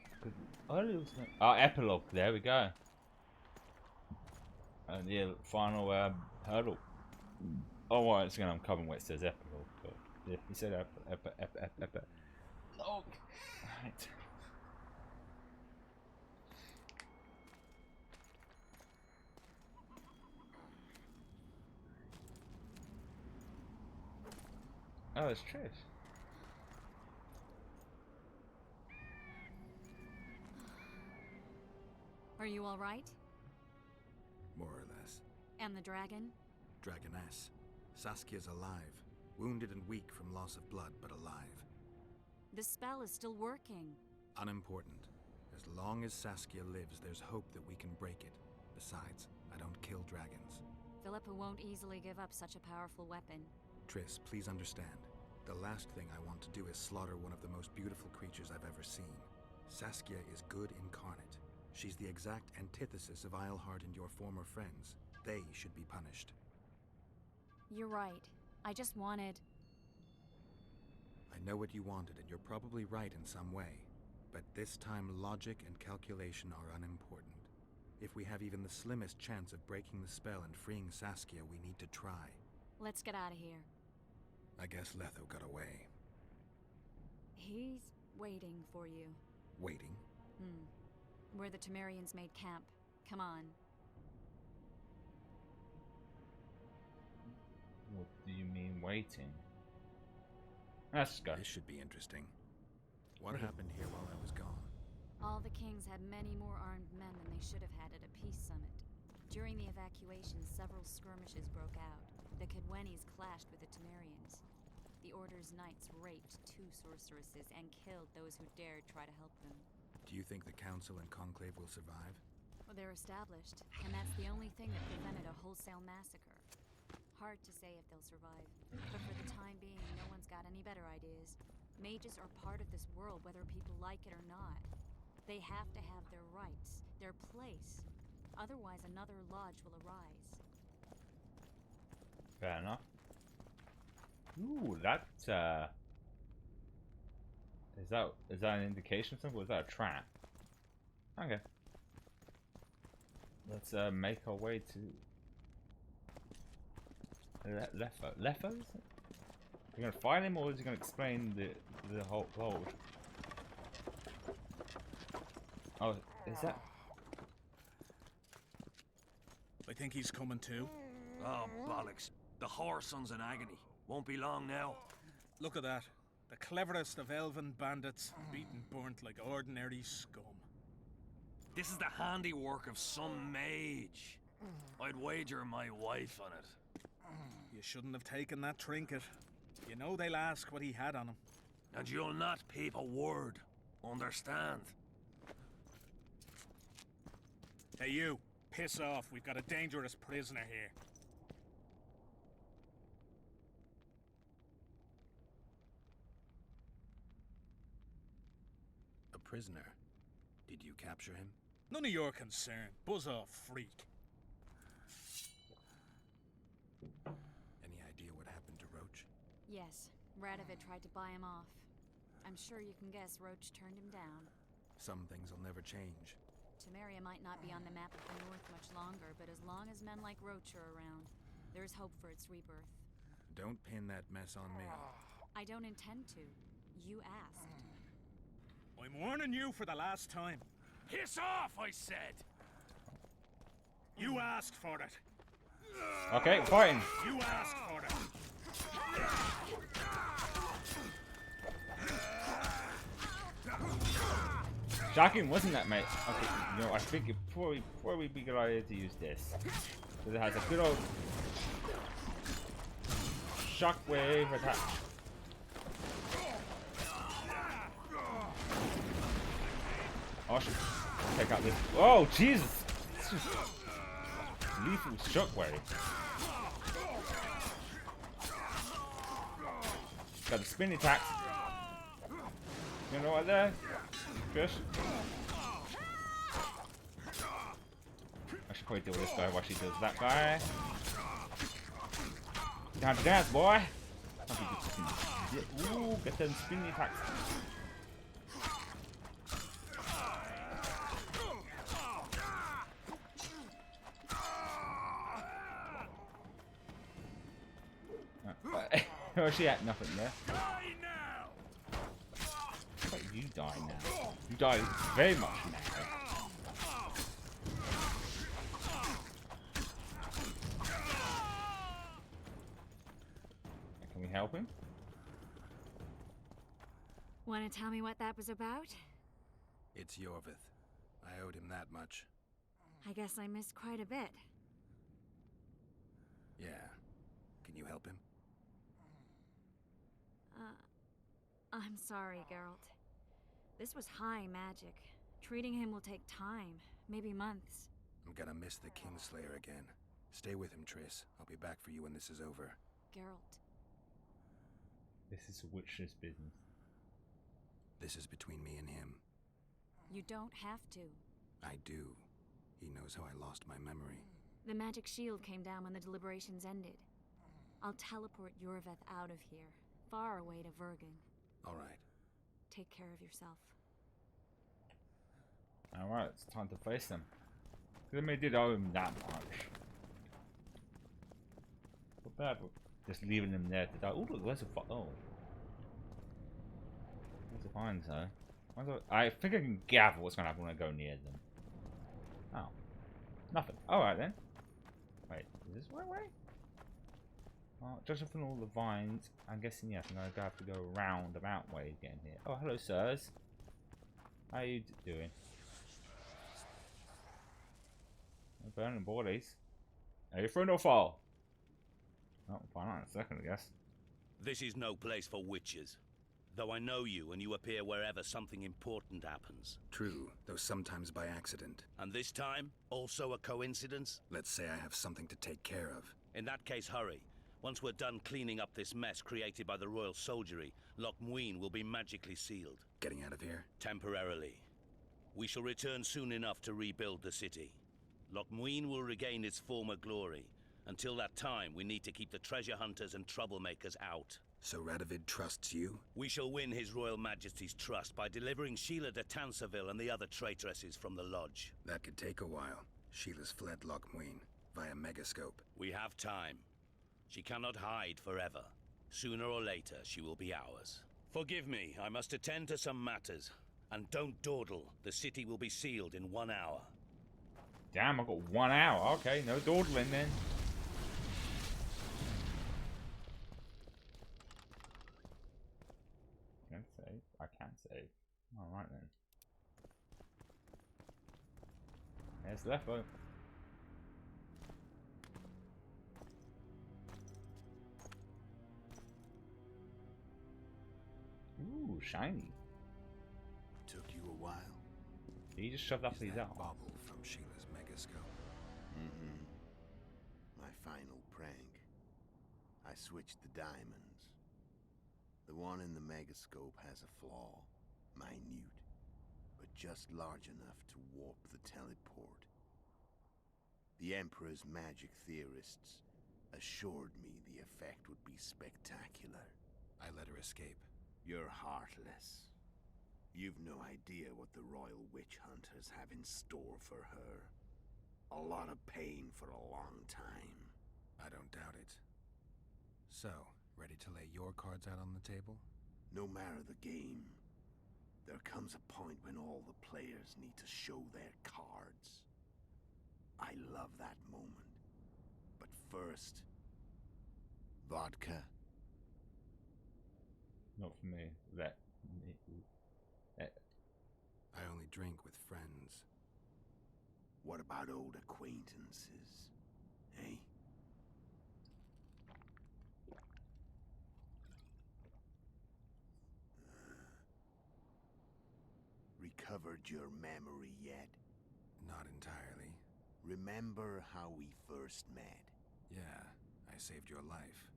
Speaker 1: Oh, epilogue. There we go. And the final hurdle. Oh, well, it's going to uncover where it says epilogue. But yeah, he said epilogue. Right. Oh, it's Trish.
Speaker 4: Are you all right?
Speaker 3: More or less.
Speaker 4: And the dragon?
Speaker 3: Dragoness. Saskia's alive. Wounded and weak from loss of blood, but alive.
Speaker 4: The spell is still working.
Speaker 3: Unimportant. As long as Saskia lives, there's hope that we can break it. Besides, I don't kill dragons.
Speaker 4: Philippa won't easily give up such a powerful weapon.
Speaker 3: Triss, please understand. The last thing I want to do is slaughter one of the most beautiful creatures I've ever seen. Saskia is good incarnate. She's the exact antithesis of Eilhart and your former friends. They should be punished.
Speaker 4: You're right. I just wanted...
Speaker 3: I know what you wanted, and you're probably right in some way. But this time, logic and calculation are unimportant. If we have even the slimmest chance of breaking the spell and freeing Saskia, we need to try.
Speaker 4: Let's get out of here.
Speaker 3: I guess Letho got away.
Speaker 4: He's
Speaker 11: Waiting for you.
Speaker 3: Waiting?
Speaker 11: Where the Temerians made camp. Come on.
Speaker 1: What do you mean waiting? Let's go.
Speaker 3: This should be interesting. What happened here while I was gone?
Speaker 11: All the kings had many more armed men than they should have had at a peace summit. During the evacuation, several skirmishes broke out. The Kedwenis clashed with the Temerians. The Order's knights raped 2 sorceresses and killed those who dared try to help them.
Speaker 3: Do you think the Council and Conclave will survive?
Speaker 11: Well, they're established, and that's the only thing that prevented a wholesale massacre. Hard to say if they'll survive, but for the time being, no one's got any better ideas. Mages are part of this world, whether people like it or not. They have to have their rights, their place. Otherwise, another lodge will arise.
Speaker 1: Fair enough. Ooh, that is that an indication of something? Or is that a trap? Okay. Let's make our way to Lefo. Lefo? Is it? You're gonna find him, or is he gonna explain the whole hold? Oh, is that?
Speaker 12: I think he's coming too.
Speaker 5: Oh, bollocks. The whoreson's in agony. Won't be long now.
Speaker 12: Look at that. The cleverest of elven bandits, beaten burnt like ordinary scum.
Speaker 5: This is the handiwork of some mage. I'd wager my wife on it.
Speaker 12: You shouldn't have taken that trinket. You know they'll ask what he had on him.
Speaker 5: And you'll not peep a word. Understand?
Speaker 12: Hey you, piss off. We've got a dangerous prisoner here.
Speaker 3: A prisoner? Did you capture him?
Speaker 12: None of your concern. Buzz off, freak.
Speaker 3: Any idea what happened to Roach?
Speaker 11: Yes, Radovid tried to buy him off. I'm sure you can guess Roach turned him down.
Speaker 3: Some things will never change.
Speaker 11: Temeria might not be on the map of the North much longer, but as long as men like Roach are around, there's hope for its rebirth.
Speaker 3: Don't pin that mess on me.
Speaker 11: I don't intend to. You asked.
Speaker 12: I'm warning you for the last time.
Speaker 5: Piss off, I said!
Speaker 12: You asked for it.
Speaker 1: Okay, fighting.
Speaker 12: You asked for it.
Speaker 1: Shocking, wasn't that, mate? Okay, you know, I think it probably be a good idea to use this. Because it has a good old shockwave attack. Oh, I should take out this. Oh, Jesus! It's just lethal shockwave. Got the spin attack. You know what there? Fish. I should probably deal with this guy while she does that guy. Time to dance, boy! Ooh, get them spinny attacks. Oh, she had nothing there. How about you die now? You die very much now. Can we help him?
Speaker 11: Want to tell me what that was about?
Speaker 3: It's Yorvith. I owed him that much.
Speaker 11: I guess I missed quite a bit.
Speaker 3: Yeah. Can you help him?
Speaker 11: I'm sorry, Geralt. This was high magic. Treating him will take time, maybe months.
Speaker 3: I'm gonna miss the Kingslayer again. Stay with him, Triss. I'll be back for you when this is over.
Speaker 11: Geralt.
Speaker 1: This is a witch's business.
Speaker 3: This is between me and him.
Speaker 11: You don't have to.
Speaker 3: I do. He knows how I lost my memory.
Speaker 11: The magic shield came down when the deliberations ended. I'll teleport Yorvith out of here, far away to Vergen.
Speaker 3: All right.
Speaker 11: Take care of yourself.
Speaker 1: Alright, it's time to face them. Because I did owe him that much. Not bad, but just leaving him there to die. Oh, look, there's a Fine, so. I think I can gather what's gonna happen when I go near them. Oh. Nothing. Alright then. Wait, is this the right way? Well, judging from all the vines, I'm guessing yes, I'm gonna have to go around about way to get in here. Oh, hello, sirs. How you doing? Burning bodies. Are you friend or foe? Oh, we'll find out in a second, I guess.
Speaker 2: This is no place for witches. Though I know you and you appear wherever something important happens.
Speaker 3: True, though sometimes by accident.
Speaker 2: And this time, also a coincidence?
Speaker 3: Let's say I have something to take care of.
Speaker 2: In that case, hurry. Once we're done cleaning up this mess created by the royal soldiery, Loch Muin will be magically sealed.
Speaker 3: Getting out of here?
Speaker 2: Temporarily. We shall return soon enough to rebuild the city. Loch Muin will regain its former glory. Until that time, we need to keep the treasure hunters and troublemakers out.
Speaker 3: So Radovid trusts you?
Speaker 2: We shall win His Royal Majesty's trust by delivering Sheila de Tansarville and the other traitresses from the lodge.
Speaker 3: That could take a while. Sheila's fled Loch Muin via Megascope.
Speaker 2: We have time. She cannot hide forever. Sooner or later, she will be ours. Forgive me, I must attend to some matters. And don't dawdle. The city will be sealed in 1 hour.
Speaker 1: Damn, I've got 1 hour. Okay, no dawdling then. Can save? I can save. Alright then. There's Lefo. Ooh, shiny.
Speaker 3: Took you a while.
Speaker 1: He just shoved up these out.
Speaker 3: Bauble from Sheila's Megascope.
Speaker 13: Mm-hmm. My final prank. I switched the diamonds. The one in the Megascope has a flaw. Minute. But just large enough to warp the teleport. The Emperor's magic theorists assured me the effect would be spectacular.
Speaker 3: I let her escape.
Speaker 13: You're heartless. You've no idea what the Royal Witch Hunters have in store for her. A lot of pain for a long time.
Speaker 3: I don't doubt it. So, ready to lay your cards out on the table?
Speaker 13: No matter the game, there comes a point when all the players need to show their cards. I love that moment. But first, vodka.
Speaker 1: Not for me. That.
Speaker 3: I only drink with friends.
Speaker 13: What about old acquaintances? Eh? Recovered your memory yet?
Speaker 3: Not entirely.
Speaker 13: Remember how we first met?
Speaker 3: Yeah, I saved your life.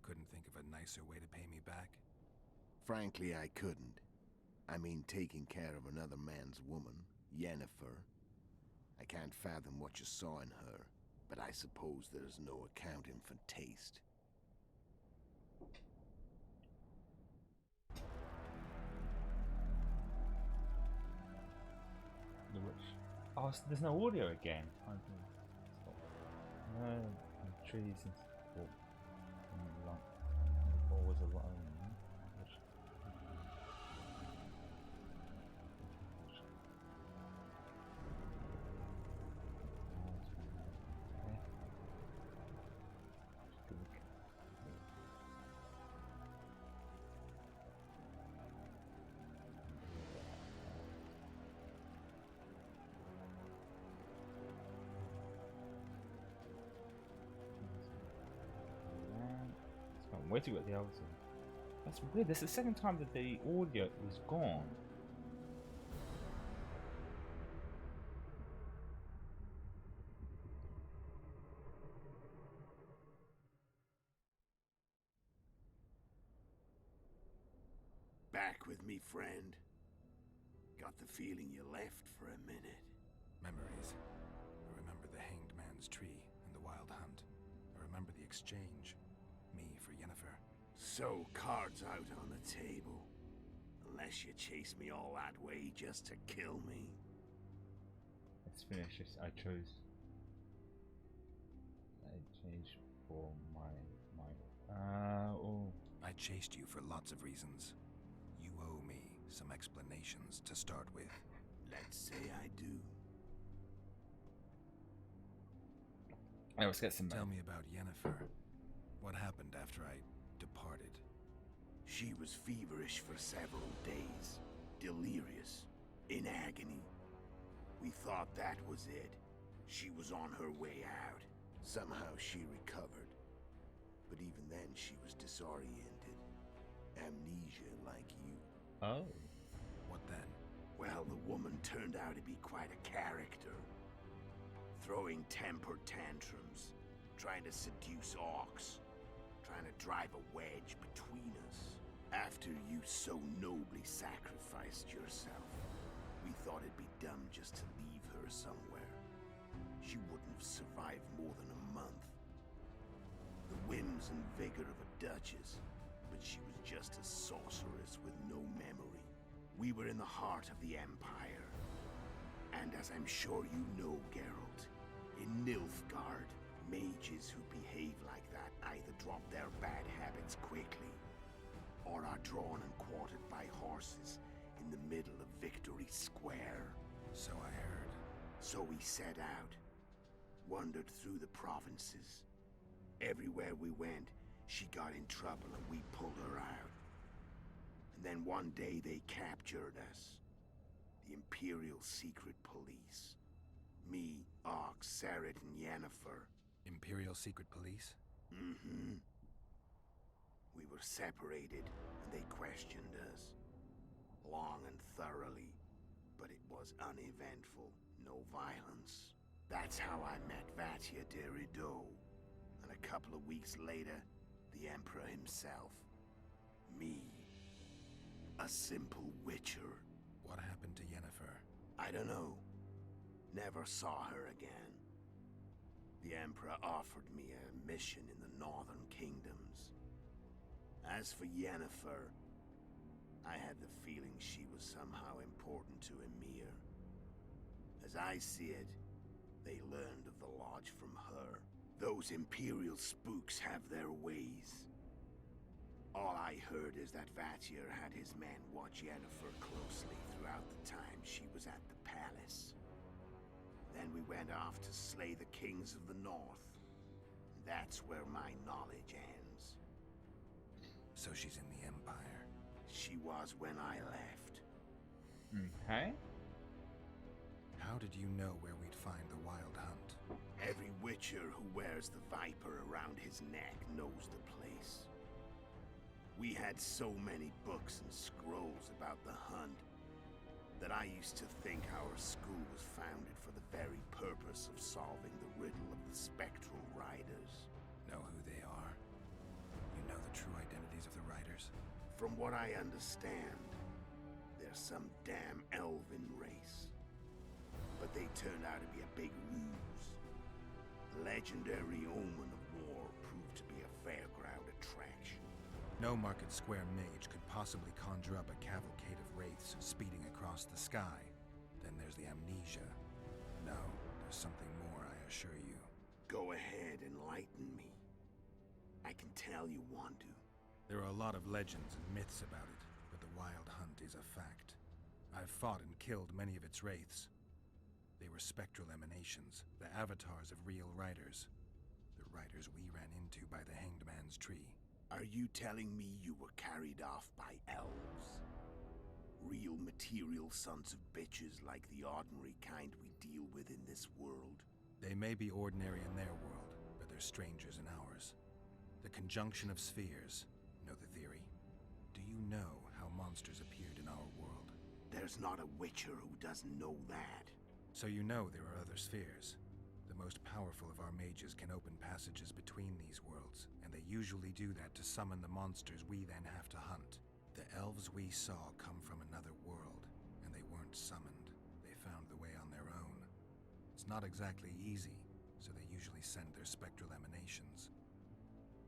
Speaker 3: Couldn't think of a nicer way to pay me back?
Speaker 13: Frankly, I couldn't. I mean, taking care of another man's woman, Yennefer. I can't fathom what you saw in her, but I suppose there's no accounting for taste.
Speaker 1: The witch. Oh, so there's no audio again. No, trees and stuff. Always alone. Where to get the others in? That's weird. This is the second time that the audio is gone.
Speaker 13: Back with me, friend. Got the feeling you left for a minute.
Speaker 3: Memories. I remember the Hanged Man's tree and the wild hunt. I remember the exchange. Me for Yennefer.
Speaker 13: So, cards out on the table. Unless you chase me all that way just to kill me.
Speaker 1: Let's finish this. I chose. I changed for my. Oh.
Speaker 3: I chased you for lots of reasons. You owe me. some explanations to start with.
Speaker 13: Let's say I do.
Speaker 1: Let's get some.
Speaker 3: Tell me about Yennefer. What happened after I departed?
Speaker 13: She was feverish for several days, delirious, in agony. We thought that was it. She was on her way out. Somehow she recovered. But even then she was disoriented. Amnesia like you.
Speaker 1: Oh.
Speaker 3: What then?
Speaker 13: Well, the woman turned out to be quite a character. Throwing temper tantrums, trying to seduce orcs, trying to drive a wedge between us. After you so nobly sacrificed yourself, we thought it'd be dumb just to leave her somewhere. She wouldn't have survived more than a month. The whims and vigor of a duchess, but she was just a sorceress with no memory. We were in the heart of the Empire. And as I'm sure you know, Geralt, in Nilfgaard, mages who behave like that either drop their bad habits quickly, or are drawn and quartered by horses in the middle of Victory Square.
Speaker 3: So I heard.
Speaker 13: So we set out, wandered through the provinces. Everywhere we went, she got in trouble and we pulled her out. And then one day they captured us. The Imperial Secret Police. Me, Ox, Sarret, and Yennefer.
Speaker 3: Imperial Secret Police?
Speaker 13: Mm-hmm. We were separated, and they questioned us. Long and thoroughly, but it was uneventful, no violence. That's how I met Vatia de Rideau. And a couple of weeks later, the Emperor himself. Me. A simple witcher.
Speaker 3: What happened to Yennefer?
Speaker 13: I don't know. Never saw her again. The Emperor offered me a mission in the Northern Kingdoms. As for Yennefer, I had the feeling she was somehow important to Emir. As I see it, they learned of the Lodge from her. Those Imperial spooks have their ways. All I heard is that Vatir had his men watch Yennefer closely throughout the time she was at the palace. Then we went off to slay the kings of the north. That's where my knowledge ends.
Speaker 3: So she's in the Empire?
Speaker 13: She was when I left.
Speaker 1: Okay.
Speaker 3: How did you know where we'd find the Wild Hunt?
Speaker 13: Every witcher who wears the viper around his neck knows the place. We had so many books and scrolls about the hunt that I used to think our school was founded for the very purpose of solving the riddle of the spectral riders.
Speaker 3: Know who they are? You know the true identities of the riders?
Speaker 13: From what I understand, they're some damn elven race. But they turned out to be a big ruse. The legendary omen of war proved to be a fairground attraction.
Speaker 3: No Market Square mage could possibly conjure up a cavalcade of wraiths speeding across the sky. Then there's the amnesia. No, there's something more, I assure you.
Speaker 13: Go ahead, enlighten me. I can tell you want to.
Speaker 3: There are a lot of legends and myths about it, but the Wild Hunt is a fact. I've fought and killed many of its wraiths. They were spectral emanations, the avatars of real riders. The riders we ran into by the Hanged Man's Tree.
Speaker 13: Are you telling me you were carried off by elves? Real material sons of bitches like the ordinary kind we deal with in this world?
Speaker 3: They may be ordinary in their world, but they're strangers in ours. The conjunction of spheres. Know the theory? Do you know how monsters appeared in our world?
Speaker 13: There's not a witcher who doesn't know that.
Speaker 3: So you know there are other spheres. The most powerful of our mages can open passages between these worlds, and they usually do that to summon the monsters we then have to hunt. The elves we saw come from another world, and they weren't summoned. They found the way on their own. It's not exactly easy, so they usually send their spectral emanations.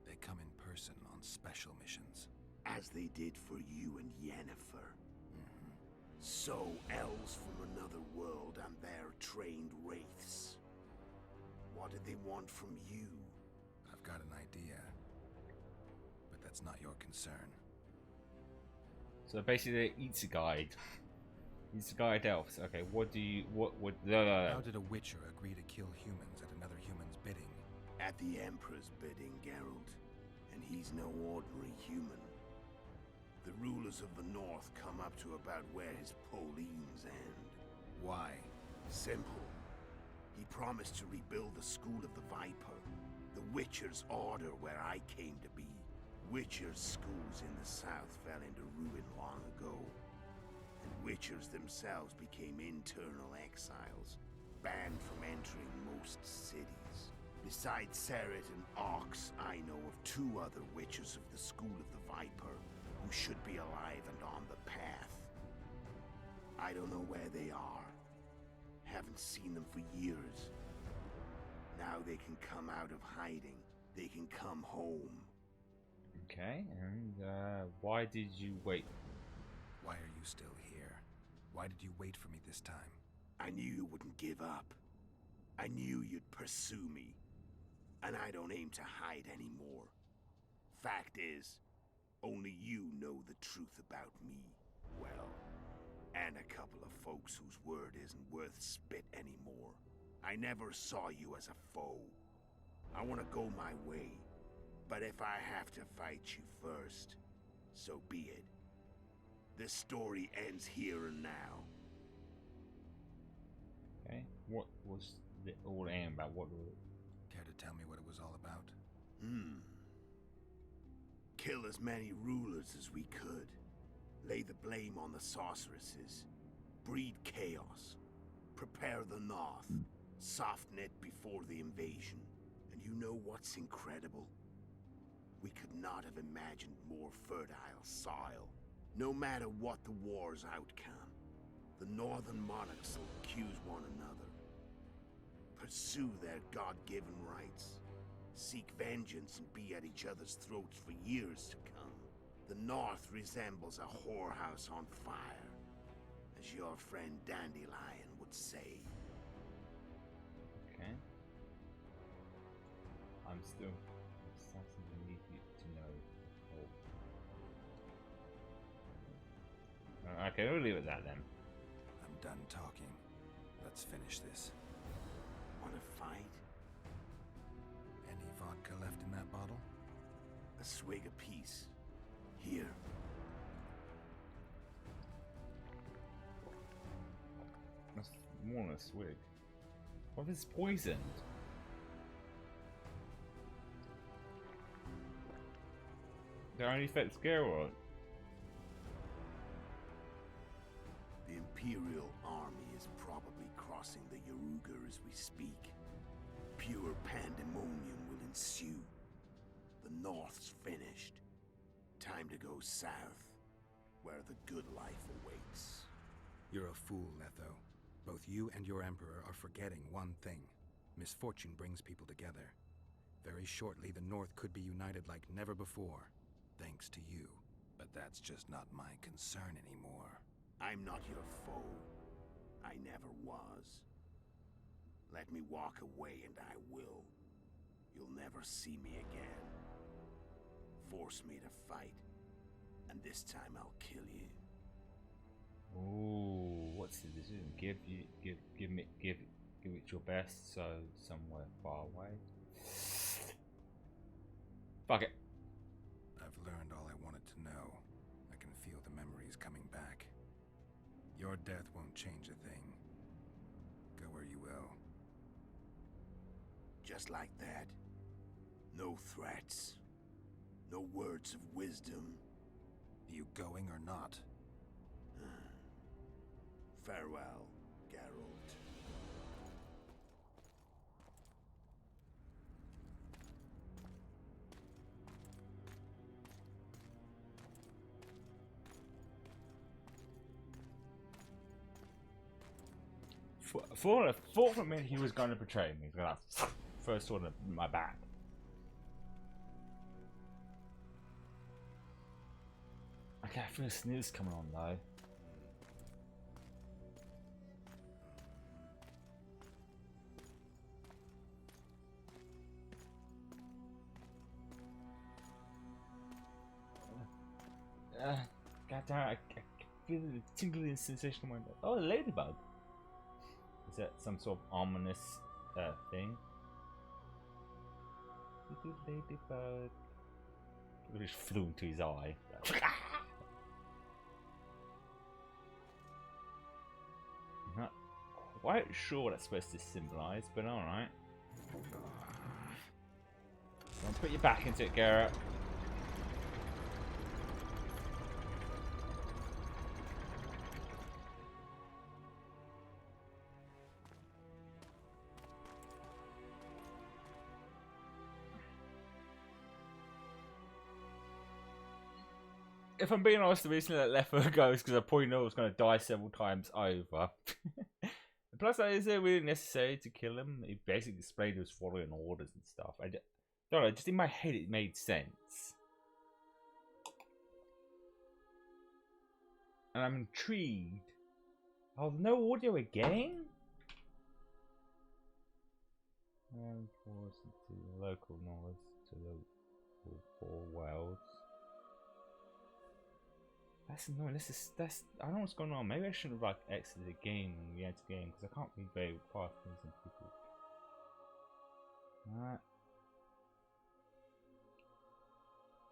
Speaker 3: They come in person on special missions.
Speaker 13: As they did for you and Yennefer. So, elves from another world and their trained wraiths. What did they want from you?
Speaker 3: I've got an idea, but that's not your concern.
Speaker 1: So basically, it's a guide. It's a guide elves. Okay, what do you... What would... No.
Speaker 3: How did a Witcher agree to kill humans at another human's bidding?
Speaker 13: At the Emperor's bidding, Geralt. And he's no ordinary human. The rulers of the North come up to about where his poleans end.
Speaker 3: Why?
Speaker 13: Simple. He promised to rebuild the School of the Viper. The Witcher's order where I came to be. Witcher's schools in the south fell into ruin long ago. And Witchers themselves became internal exiles, banned from entering most cities. Besides Seret and Ox, I know of 2 other Witchers of the School of the Viper who should be alive and on the path. I don't know where they are. Haven't seen them for years. Now they can come out of hiding. They can come home.
Speaker 1: Okay, and why did you wait?
Speaker 3: Why are you still here? Why did you wait for me this time?
Speaker 13: I knew you wouldn't give up. I knew you'd pursue me. And I don't aim to hide anymore. Fact is, only you know the truth about me. Well, and a couple of folks whose word isn't worth spit anymore. I never saw you as a foe. I want to go my way. But if I have to fight you first, so be it. This story ends here and now.
Speaker 1: Okay, what was the all aim about? What was it?
Speaker 3: Care to tell me what it was all about?
Speaker 13: Kill as many rulers as we could. Lay the blame on the sorceresses. Breed chaos. Prepare the North. Soften it before the invasion. And you know what's incredible? We could not have imagined more fertile soil. No matter what the war's outcome, the northern monarchs will accuse one another. Pursue their God-given rights. Seek vengeance and be at each other's throats for years to come. The North resembles a whorehouse on fire, as your friend Dandelion would say.
Speaker 1: Okay. I'm still... Something you need to know. Oh. Okay, we'll leave it at that then.
Speaker 3: I'm done talking. Let's finish this.
Speaker 13: Wanna fight?
Speaker 3: Any vodka left in that bottle?
Speaker 13: A swig apiece. Here.
Speaker 1: That's more than a swig. What if it's poisoned? It only affects Geralt.
Speaker 13: The Imperial army is probably crossing the Yaruga as we speak. Pure pandemonium will ensue. The North's finished. Time to go south, where the good life awaits.
Speaker 3: You're a fool, Letho. Both you and your Emperor are forgetting one thing. Misfortune brings people together. Very shortly, the North could be united like never before. Thanks to you. But that's just not my concern anymore.
Speaker 13: I'm not your foe. I never was. Let me walk away and I will. You'll never see me again. Force me to fight, and this time I'll kill you.
Speaker 1: Ooh, what's the decision? Give it your best, so somewhere far away. Fuck it.
Speaker 3: I've learned all I wanted to know. I can feel the memories coming back. Your death won't change a thing. Go where you will.
Speaker 13: Just like that. No threats. No words of wisdom.
Speaker 3: You going or not?
Speaker 13: Farewell, Geralt.
Speaker 1: For a minute he was going to betray me. He's going to throw a sword in my back. Okay, I feel a sneeze coming on though. God God damn, I feel the tingling sensation in my neck. Oh, a ladybug. Is that some sort of ominous thing? Little ladybug. It just flew into his eye. Not quite sure what that's supposed to symbolize, but alright. Don't put your back into it, Garrett. If I'm being honest, the reason that left her goes because I probably know I was going to die several times over. Plus, that is it really necessary to kill him? He basically explained he was following orders and stuff. I don't know, just in my head it made sense. And I'm intrigued. Oh, no audio again? And force into local knowledge to local four worlds. That's annoying. That's I don't know what's going on. Maybe I shouldn't have like exited the game and re-entered the game because I can't read very fast things and people. Alright.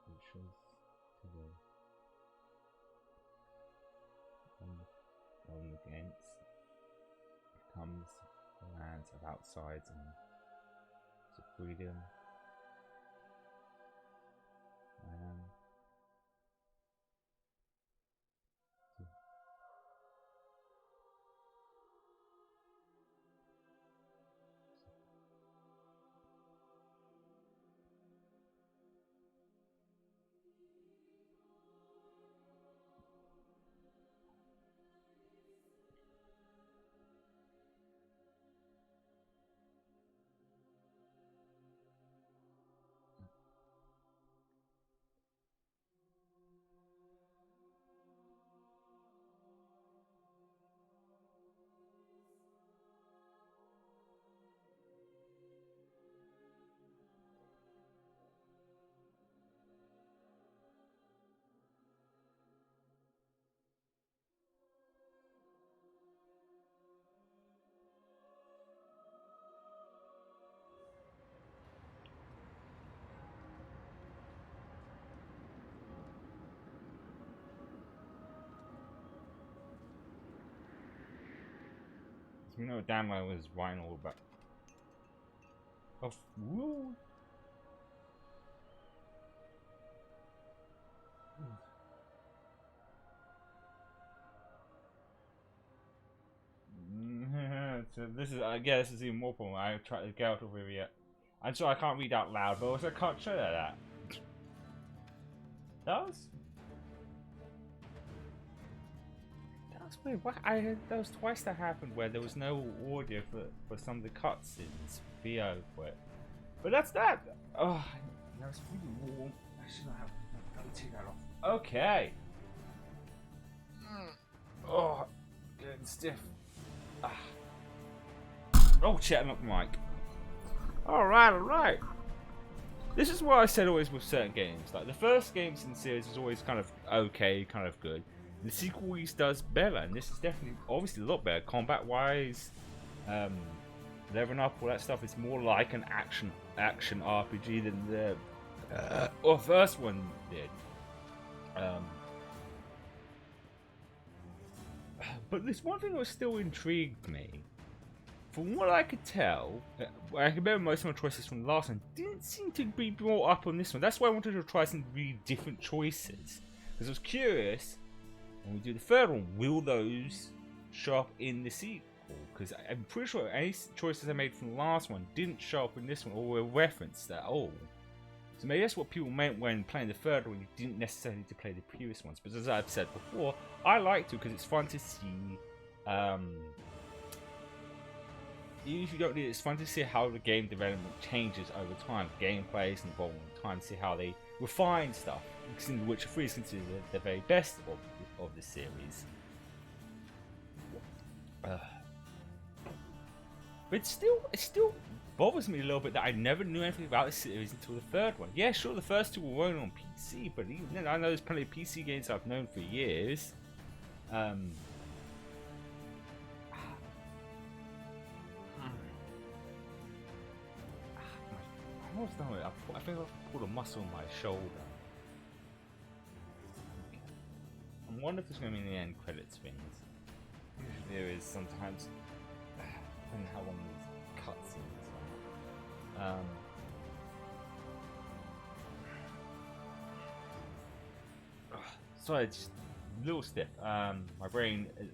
Speaker 1: Features to the on against comes the lands of outside and to freedom. You know, damn well was writing all about. Oh, woo! So this is, I guess, this is even more problem. I tried to get out of here yet. I'm sorry I can't read out loud, but also I can't show that. That was weird. What? There was twice that happened where there was no audio for some of the cutscenes. VO for it. But that's that. Oh, that was really warm. I should not have. Let me take that off. Okay. Oh, getting stiff. Ah. Oh shit! I knocked the mic. All right. This is what I said always with certain games. Like the first games in the series is always kind of okay, kind of good. The sequel always does better, and this is definitely, obviously, a lot better. Combat-wise, leveling up, all that stuff is more like an action RPG than the first one did. But this one thing that still intrigued me. From what I could tell, I can remember most of my choices from the last one didn't seem to be brought up on this one. That's why I wanted to try some really different choices, because I was curious. When we do the third one, will those show up in the sequel? Because I'm pretty sure any choices I made from the last one didn't show up in this one or were referenced at all. So maybe that's what people meant when playing the third one. You didn't necessarily need to play the previous ones. But as I've said before, I like to because it's fun to see. Even if you don't need it, it's fun to see how the game development changes over time. Gameplay is involved in time to see how they refine stuff. Because in The Witcher 3 is considered the very best of the series. But it's still bothers me a little bit that I never knew anything about this series until the third one. Yeah, sure, the first two were running on PC, but even then, I know there's plenty of PC games I've known for years. I almost know it. I think I've pulled a muscle in my shoulder. Okay. I wonder if there's going to be any end credits things. Usually there is sometimes. Depending how long these cutscenes are. Sorry, just a little stiff. My brain is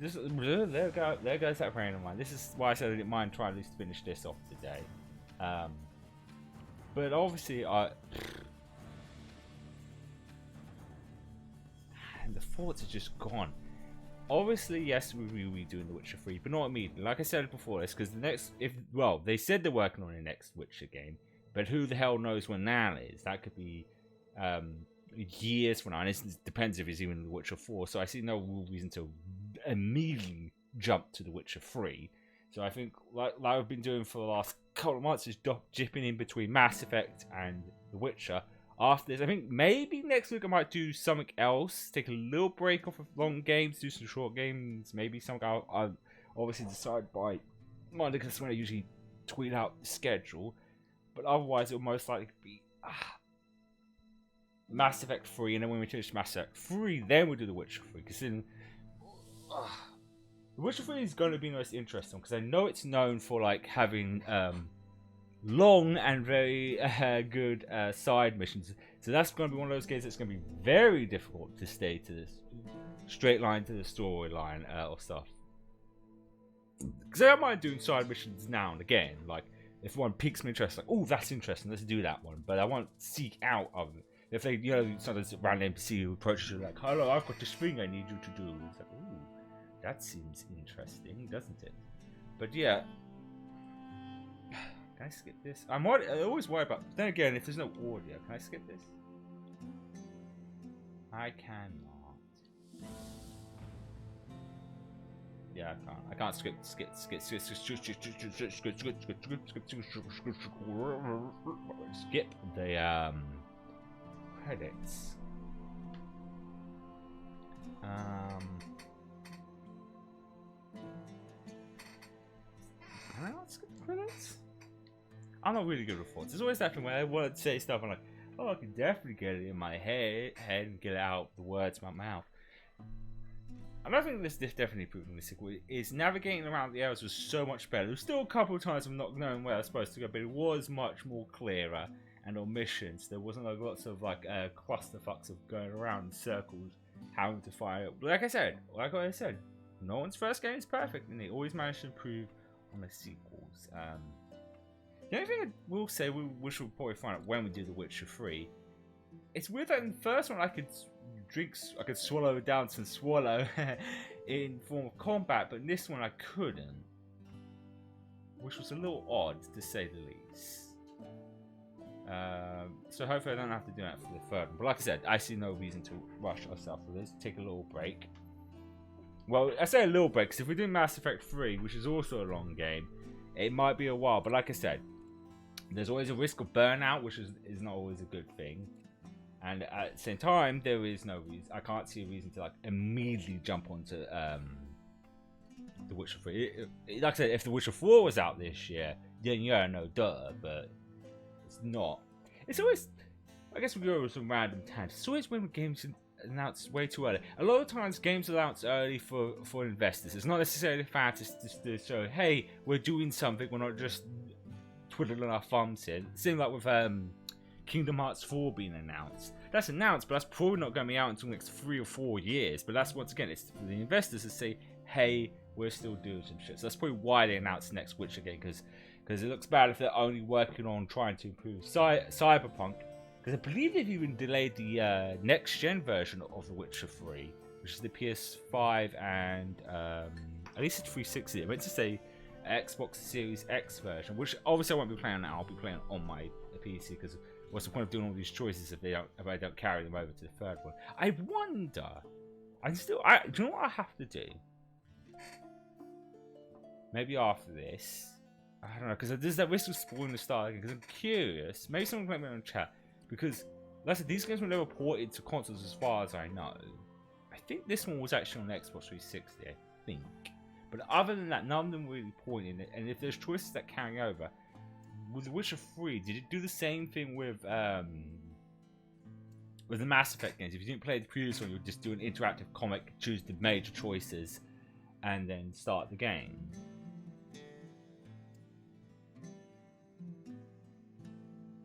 Speaker 1: just there goes that brain of mine. This is why I said I didn't mind trying at least finish this off today. But obviously and the thoughts are just gone. Obviously, yes, we will be doing The Witcher 3, but not immediately. Like I said before, this because the next, they said they're working on the next Witcher game, but who the hell knows when that is? That could be years from now, and it depends if it's even The Witcher 4. So I see no reason to immediately jump to The Witcher 3. So I think, like I've been doing for the last couple of months, is dipping in between Mass Effect and The Witcher. After this, I think maybe next week I might do something else. Take a little break off of long games, do some short games. Maybe something I'll obviously decide by Monday, because that's when I usually tweet out the schedule. But otherwise, it'll most likely be Mass Effect 3, and then when we finish Mass Effect 3, then we'll do The Witcher 3. Because then The Witcher 3 is going to be the most interesting, because I know it's known for like having long and very good side missions, so that's going to be one of those games that's going to be very difficult to stay to this straight line to the storyline or stuff. Because I don't mind doing side missions now and again, like if one piques my interest, like, oh, that's interesting, let's do that one, but I won't seek out of it. If they, sometimes random NPC who approaches you like, hello, I've got this thing I need you to do, it's like, ooh, that seems interesting, doesn't it? But yeah, can I skip this? I always worry about. Then again, if there's no audio, can I skip this? I cannot. Yeah, I can't skip the credits. Can I not skip the credits? I'm not really good with thoughts. There's always that thing where I want to say stuff, I'm like, oh, I can definitely get it in my head and get it out the words of my mouth. And I think this definitely proved in this sequel is navigating around the areas was so much better. There was still a couple of times of not knowing where I was supposed to go, but it was much more clearer, and on missions there wasn't like lots of like clusterfucks of going around in circles, having to fire up. But like I said, no one's first game is perfect, and they always manage to improve on the sequels. The only thing I will say, which we'll probably find out when we do The Witcher 3, it's weird that in the first one I could swallow down some swallow in form of combat, but in this one I couldn't, which was a little odd to say the least. So hopefully I don't have to do that for the third one. But like I said, I see no reason to rush ourselves for this. Take a little break. Well, I say a little break because if we're doing Mass Effect 3, which is also a long game, it might be a while. But like I said, there's always a risk of burnout, which is not always a good thing. And at the same time, there is no reason. I can't see a reason to like immediately jump onto The Witcher 3. Like I said, if The Witcher 4 was out this year, then yeah, no duh. But it's not. It's always. I guess we go with some random tangents. It's always when games announced way too early. A lot of times, games are announced early for investors. It's not necessarily fair to show, hey, we're doing something. We're not just twiddling our thumbs here. It seemed like with Kingdom Hearts 4 being announced. That's announced, but that's probably not going to be out until the next 3 or 4 years. But that's, once again, it's for the investors to say, hey, we're still doing some shit. So that's probably why they announced the next Witcher game, because it looks bad if they're only working on trying to improve Cyberpunk. Because I believe they've even delayed the next-gen version of The Witcher 3, which is the PS5 and at least it's 360. I meant to say Xbox Series X version, which obviously I won't be playing on that. I'll be playing on my PC, because what's the point of doing all these choices if I don't carry them over to the third one? I wonder. Do you know what I have to do? Maybe after this, I don't know, because there's that risk of spoiling the start. Because I'm curious. Maybe someone can let me know in chat. Because, like I said, these games were never ported to consoles as far as I know. I think this one was actually on Xbox 360, I think. But other than that, none of them really ported it. And if there's choices that carry over, with The Witcher 3, did it do the same thing with the Mass Effect games? If you didn't play the previous one, you would just do an interactive comic, choose the major choices, and then start the game.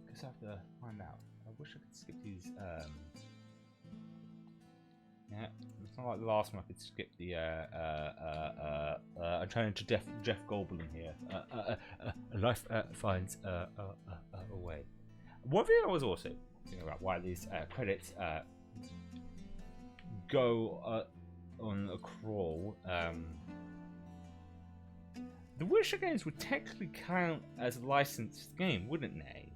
Speaker 1: Guess I have to find out. I wish I could skip these. Yeah, it's not like the last one. I could skip the. I'm turning to Jeff Goldblum here. Life finds a way. One thing I was also thinking about why these credits go on a crawl. The Witcher games would technically count as a licensed game, wouldn't they?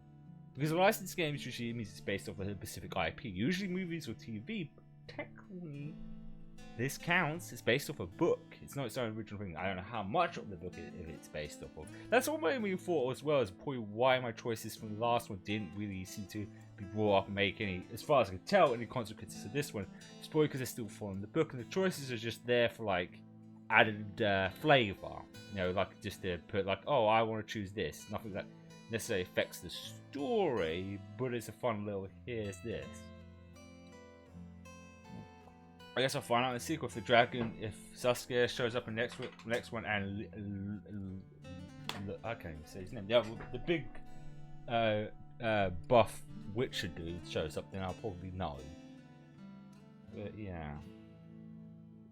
Speaker 1: Because a licensed game usually means it's based off of a specific IP. Usually movies or TV, but technically this counts. It's based off a book. It's not its own original thing. I don't know how much of the book it's based off of. That's what made me thought as well as probably why my choices from the last one didn't really seem to be brought up and make any, as far as I could tell, any consequences of this one. It's probably because they're still following the book and the choices are just there for like added flavor. You know, like just to put like, oh, I want to choose this. Nothing that necessarily affects the story, but it's a fun little here's this. I guess I'll find out in the sequel if the dragon, if Saskia shows up in the next one, and I can't even say his name. Yeah, the big buff Witcher dude shows up, then I'll probably know. But yeah,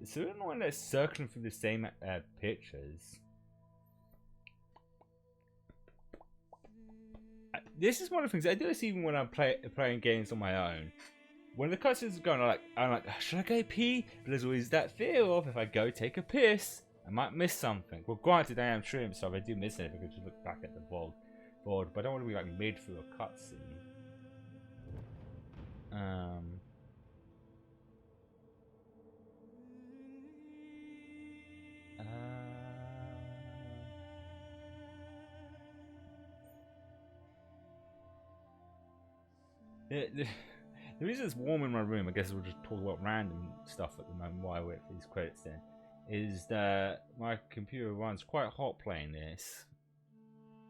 Speaker 1: it's so annoying that it's circling through the same pictures. This is one of the things I do this even when I'm playing games on my own. When the cutscenes are going, I'm like, should I go pee? But there's always that fear of if I go take a piss, I might miss something. Well, granted, I am streaming, so if I do miss anything, I can just look back at the board. But I don't want to be like mid through a cutscene. The reason it's warm in my room, I guess we'll just talk about random stuff at the moment while I wait for these credits then, is that my computer runs quite hot playing this.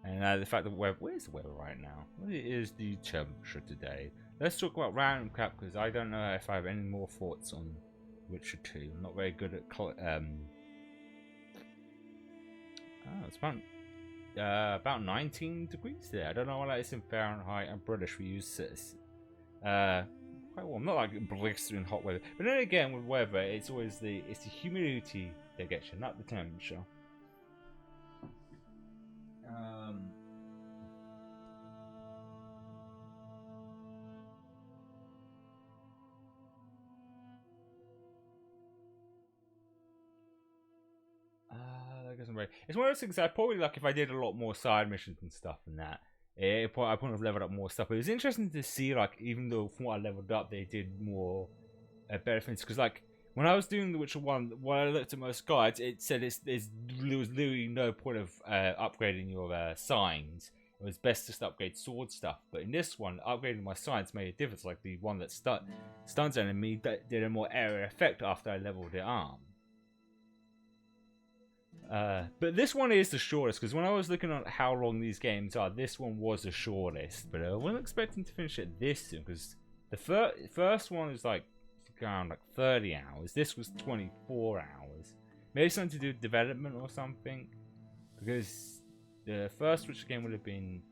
Speaker 1: And the fact that where's the weather right now? What is the temperature today? Let's talk about random crap, because I don't know if I have any more thoughts on Witcher 2. I'm not very good at it's about 19 degrees there. I don't know what that is in Fahrenheit. I'm British, we use this. Quite warm, not like blistering hot weather. But then again, with weather, it's always the humidity that gets you, not the temperature. It's one of those things I probably like if I did a lot more side missions and stuff than that. I probably have leveled up more stuff, but it was interesting to see, like, even though from what I leveled up, they did more better things. Because, like, when I was doing The Witcher 1, when I looked at most guides, it said there was literally no point of upgrading your signs. It was best just to upgrade sword stuff. But in this one, upgrading my signs made a difference. Like, the one that stuns enemy did a more area effect after I leveled it up. But this one is the shortest, because when I was looking at how long these games are, this one was the shortest. But I wasn't expecting to finish it this soon, because the first one is like around like 30 hours. This was 24 hours. Maybe something to do with development or something, because the first Witcher game would have been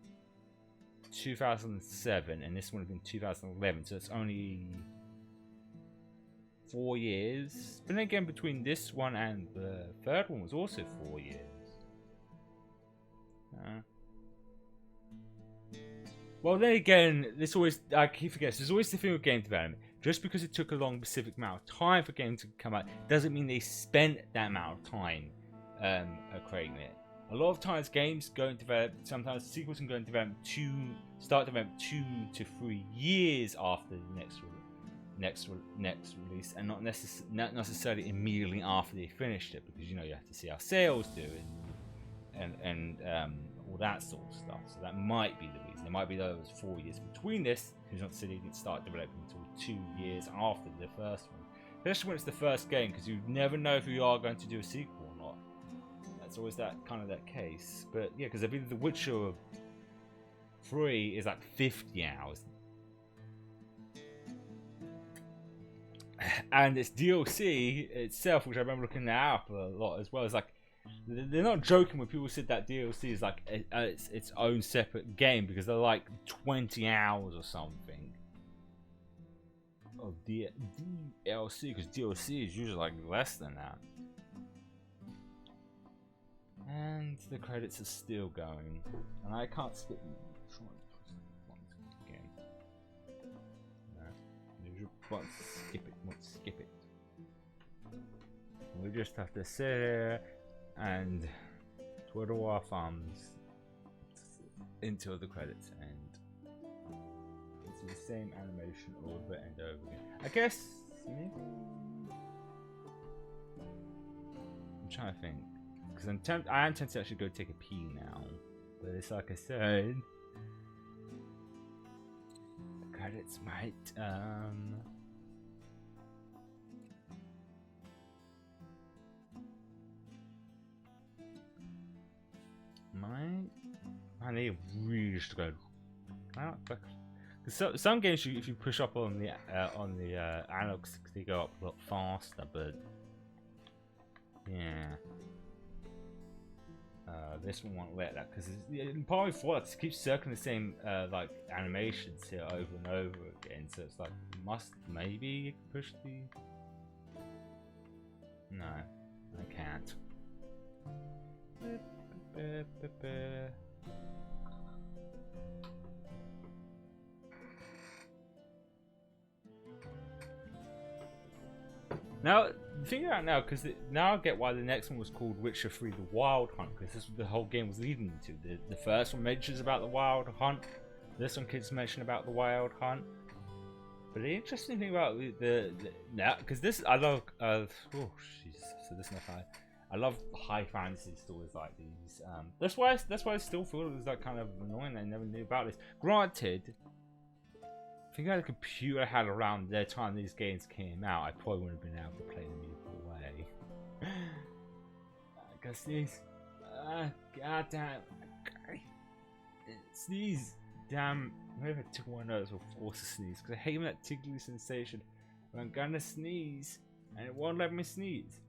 Speaker 1: 2007, and this one would have been 2011. So it's only 4 years. But then again, between this one and the third one was also 4 years. Well, then again, I keep forgetting, there's always the thing with game development. Just because it took a long specific amount of time for games to come out doesn't mean they spent that amount of time creating it. A lot of times games go into development, sometimes sequels can go into development start development 2 to 3 years after the next release, and not necessarily immediately after they finished it, because you have to see how sales do and all that sort of stuff. So that might be the reason. There might be those 4 years between this, because not City didn't start developing until 2 years after the first one. Especially when it's the first game, because you never know if you are going to do a sequel or not. That's always that kind of that case. But yeah, because I believe The Witcher 3 is like 50 hours. And its DLC itself, which I remember looking that up a lot as well, is like, they're not joking when people said that DLC is like its own separate game, because they're like 20 hours or something of DLC, because DLC is usually like less than that. And the credits are still going, and I can't skip them. Again. No, won't skip it, won't skip it. We just have to sit here and twiddle our thumbs until the credits end. It's the same animation over and over again. I guess maybe I'm trying to think, because I am tempted to actually go take a pee now, but it's like I said, the credits might and they really just go. Some games, if you push up on the analog sticks, they go up a lot faster. But yeah, this one won't let that, because probably for it keeps circling the same like animations here over and over again. So it's like maybe you can push the. No, I can't. Now, figure out now, because now I get why the next one was called Witcher 3: The Wild Hunt, because this is what the whole game was leading to. The first one mentions about the Wild Hunt. This one kids mention about the Wild Hunt. But the interesting thing about now, because this I love. Oh, jeez. So this is not high. I love high fantasy stories like these. That's why I still feel it was like kind of annoying that I never knew about this. Granted, think about the computer I had around the time these games came out, I probably wouldn't have been able to play them either way. I guess these. Goddamn. Sneeze. Damn. Maybe I took one of those will force a sneeze, because I hate that tingly sensation when I'm gonna sneeze and it won't let me sneeze.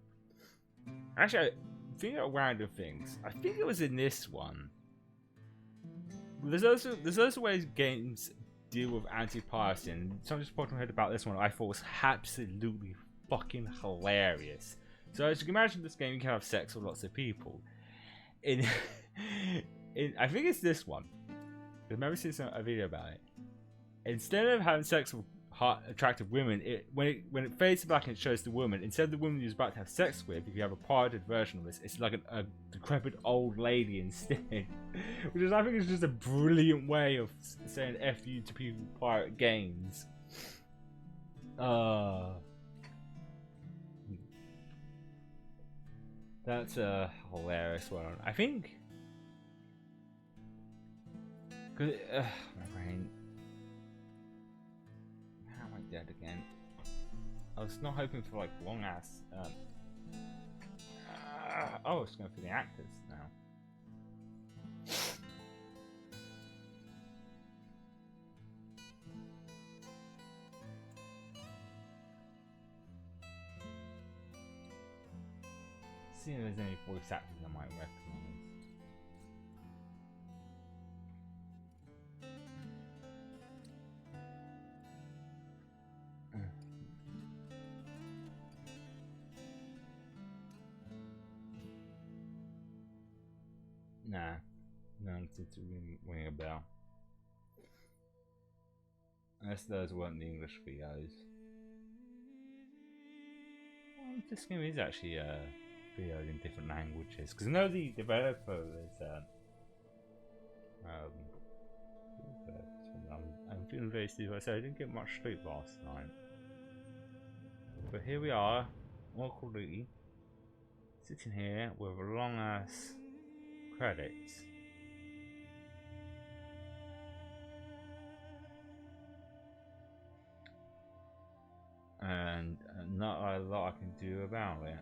Speaker 1: Actually, I think of random things. I think it was in this one. There's also ways games deal with anti-piracy, and something just popped in my head about this one I thought was absolutely fucking hilarious. So as you can imagine, this game you can have sex with lots of people. I think it's this one. I remember seeing a video about it. Instead of having sex with hot, attractive women, when it fades to black and it shows the woman, instead of the woman you're about to have sex with, if you have a pirated version of this, it's like a decrepit old lady instead. Which is, I think, is just a brilliant way of saying F you to people who pirate games. That's a hilarious one. I think. Cause my brain. How am I dead again? I was not hoping for like long ass. Oh, it's going for the actors now. See if there's any voice actors I might recognize. Nah, none seems to ring a bell. Unless those weren't the English videos. Well, this game is actually videoed in different languages, because I know the developer is I'm feeling very sleepy. I said I didn't get much sleep last night, but here we are, awkwardly sitting here with a long ass credits. not a lot I can do about it.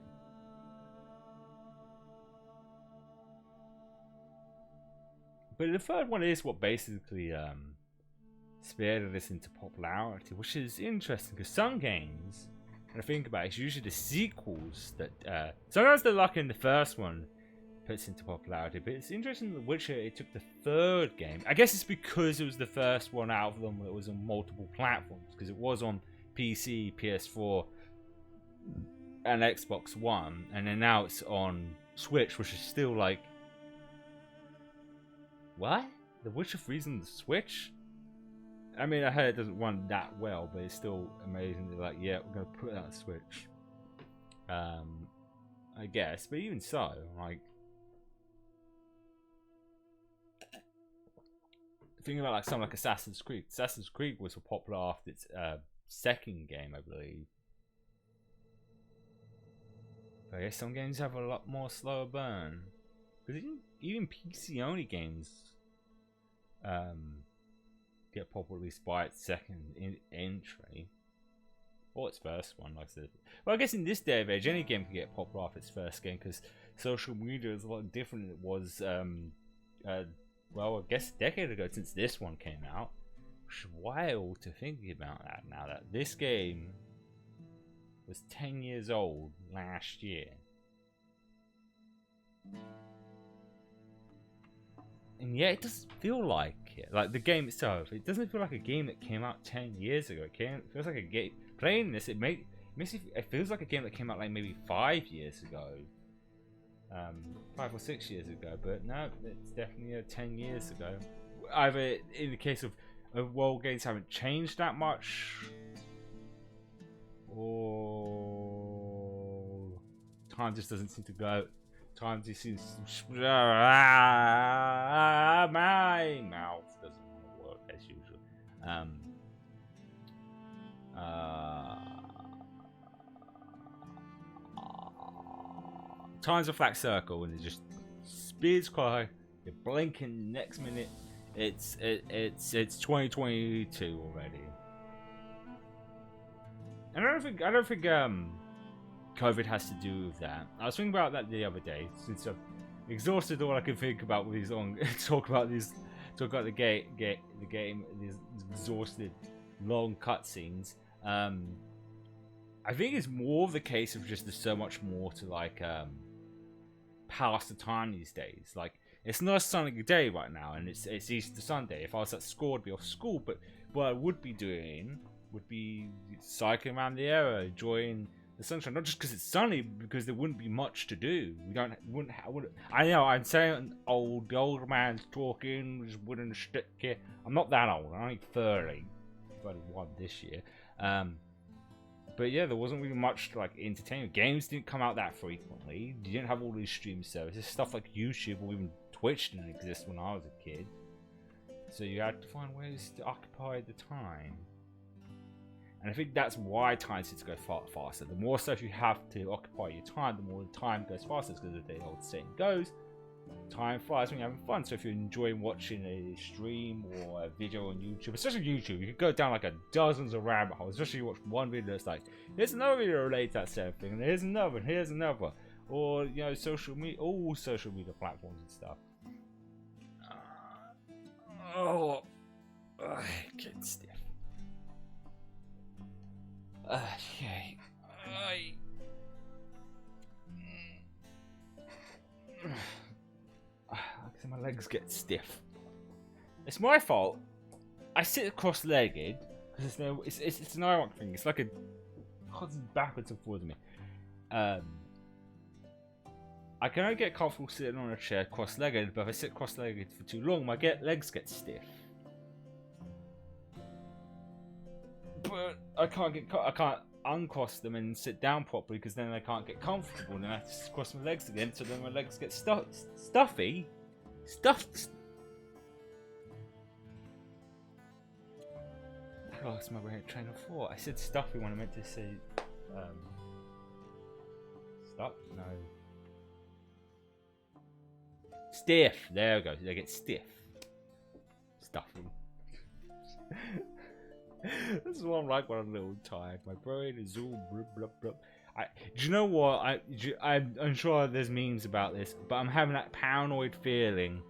Speaker 1: But the third one is what basically spearheaded this into popularity, which is interesting because some games, when I think about it, it's usually the sequels that sometimes the luck in the first one puts into popularity. But it's interesting that Witcher, it took the third game. I guess it's because it was the first one out of them that was on multiple platforms, because it was on PC, PS4, and Xbox One, and then now it's on Switch, which is still like, what? The Witcher 3's on the Switch? I mean, I heard it doesn't run that well, but it's still amazing. They're like, yeah, we're gonna put it on Switch. I guess, but even so, like, thinking about like something like Assassin's Creed. Assassin's Creed was popular after its second game, I believe. But I guess some games have a lot more slower burn. Because even PC only games get popular at least by its second entry. Or its first one, like I said. Well, I guess in this day of age, any game can get popular off its first game, because social media is a lot different than it was, well, I guess a decade ago since this one came out. Which is wild to think about that now, that this game was 10 years old last year. And yet it doesn't feel like it. Like the game itself, it doesn't feel like a game that came out 10 years ago. It feels like a game. Playing this, it feels like a game that came out like maybe 5 years ago. 5 or 6 years ago. But no, it's definitely 10 years ago. Either in the case of world games haven't changed that much, or time just doesn't seem to go. Time just seems to... my mouth doesn't work as usual. Time's a flat circle, and it just speeds by. You're blinking, next minute it's 2022 already. And I don't think COVID has to do with that. I was thinking about that the other day, since I've exhausted all I can think about with these long talk about the game, these exhausted long cutscenes. I think it's more of the case of just there's so much more to like pass the time these days. Like, it's not a sunny day right now, and it's Easter Sunday. If I was at school, I'd be off school, but what I would be doing would be cycling around the area, enjoying the sunshine. Not just because it's sunny, because there wouldn't be much to do. I know I'm saying the older man's talking, just wooden stick here. I'm not that old. I'm only 30, 31 this year. But yeah, there wasn't really much like entertainment. Games didn't come out that frequently. You didn't have all these stream services. Stuff like YouTube or even Twitch didn't exist when I was a kid. So you had to find ways to occupy the time. And I think that's why time seems to go far faster. The more stuff you have to occupy your time, the more the time goes faster. Because the old saying goes, time flies when you're having fun. So if you're enjoying watching a stream or a video on YouTube, especially YouTube, you could go down like dozens of rabbit holes. Especially you watch one video that's like, here's another video related to that same thing, and here's another, and here's another. Or, you know, social media, all social media platforms and stuff. Get stiff. Okay. My legs get stiff. It's my fault. I sit cross-legged because it's an ironic thing. It's like a backwards and forwards of me. I can only get comfortable sitting on a chair cross-legged, but if I sit cross-legged for too long, my legs get stiff. But I can't uncross them and sit down properly because then I can't get comfortable, and then I have to cross my legs again, so then my legs get stuffy. Stuffed. I lost my train of thought. I said stuffy when I meant to say stuff. No. Stiff. There we go. They get stiff. Stuffy. This is what I'm like when I'm a little tired. My brain is all blub blub blub. Do you know what? I'm sure there's memes about this, but I'm having that paranoid feeling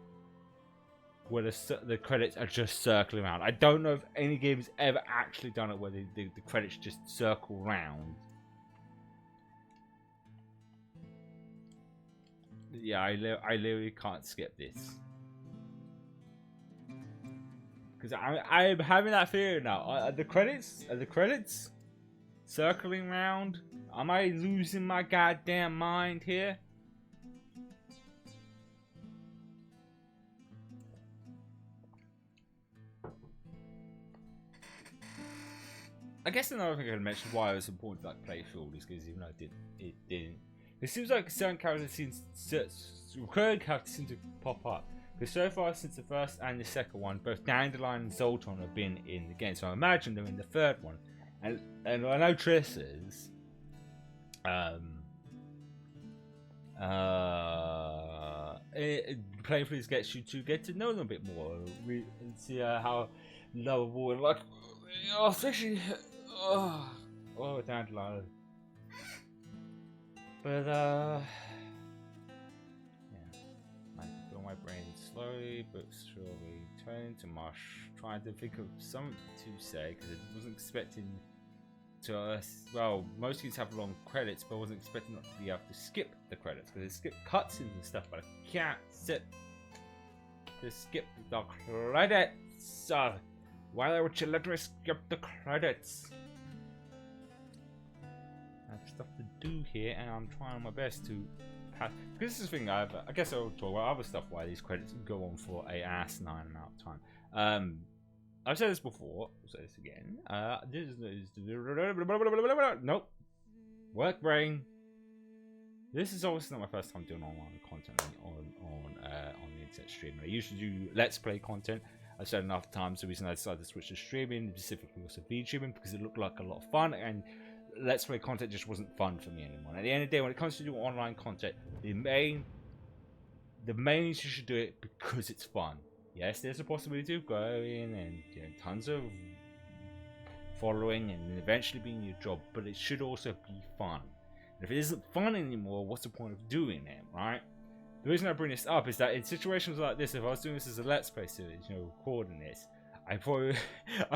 Speaker 1: where the credits are just circling around. I don't know if any game has ever actually done it where the credits just circle round. Yeah, I literally can't skip this. Because I'm having that feeling now. Are the credits circling round? Am I losing my goddamn mind here? I guess another thing I could mention why it was important to like play through all these games, even though it didn't. It seems like recurring characters seem to pop up. Because so far since the first and the second one, both Dandelion and Zoltan have been in the game. So I imagine they're in the third one. And I know Triss is. Playing through this gets you to get to know them a bit more. And see how lovable and like. Oh, especially. Oh, Dandelion. But, yeah. I feel my brain slowly but surely turning to mush, trying to think of something to say, because I wasn't expecting to, well, most games have long credits, but I wasn't expecting not to be able to skip the credits, because they skip cutscenes and stuff, but I can't sit to skip the credits. Why would you let me skip the credits? I have stuff to do here, and I'm trying my best to pass. Because this is the thing, I guess I'll talk about other stuff why these credits go on for a asinine amount of time. I've said this before, I'll say this again. Nope. Work brain. This is obviously not my first time doing online content on the internet stream. I usually do Let's Play content. I've said enough times the reason I decided to switch to streaming, specifically also VTubing, because it looked like a lot of fun, and Let's Play content just wasn't fun for me anymore. And at the end of the day, when it comes to doing online content, the main is you should do it because it's fun. Yes, there's a possibility of going and getting tons of following and eventually being your job, but it should also be fun. And if it isn't fun anymore, what's the point of doing it, right? The reason I bring this up is that in situations like this, if I was doing this as a Let's Play series, recording this, I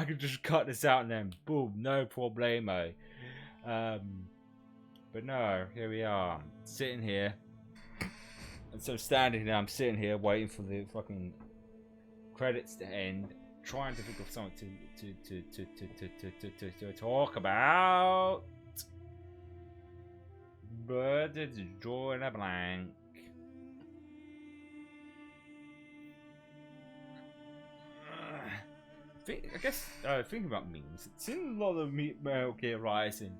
Speaker 1: could just cut this out and then boom, no problemo. But no, here we are, sitting here. And so standing there, I'm sitting here waiting for the fucking credits to end, trying to think of something to talk about. But it's drawing a blank. I guess thinking about memes, it's in a lot of Metal Gear Rise and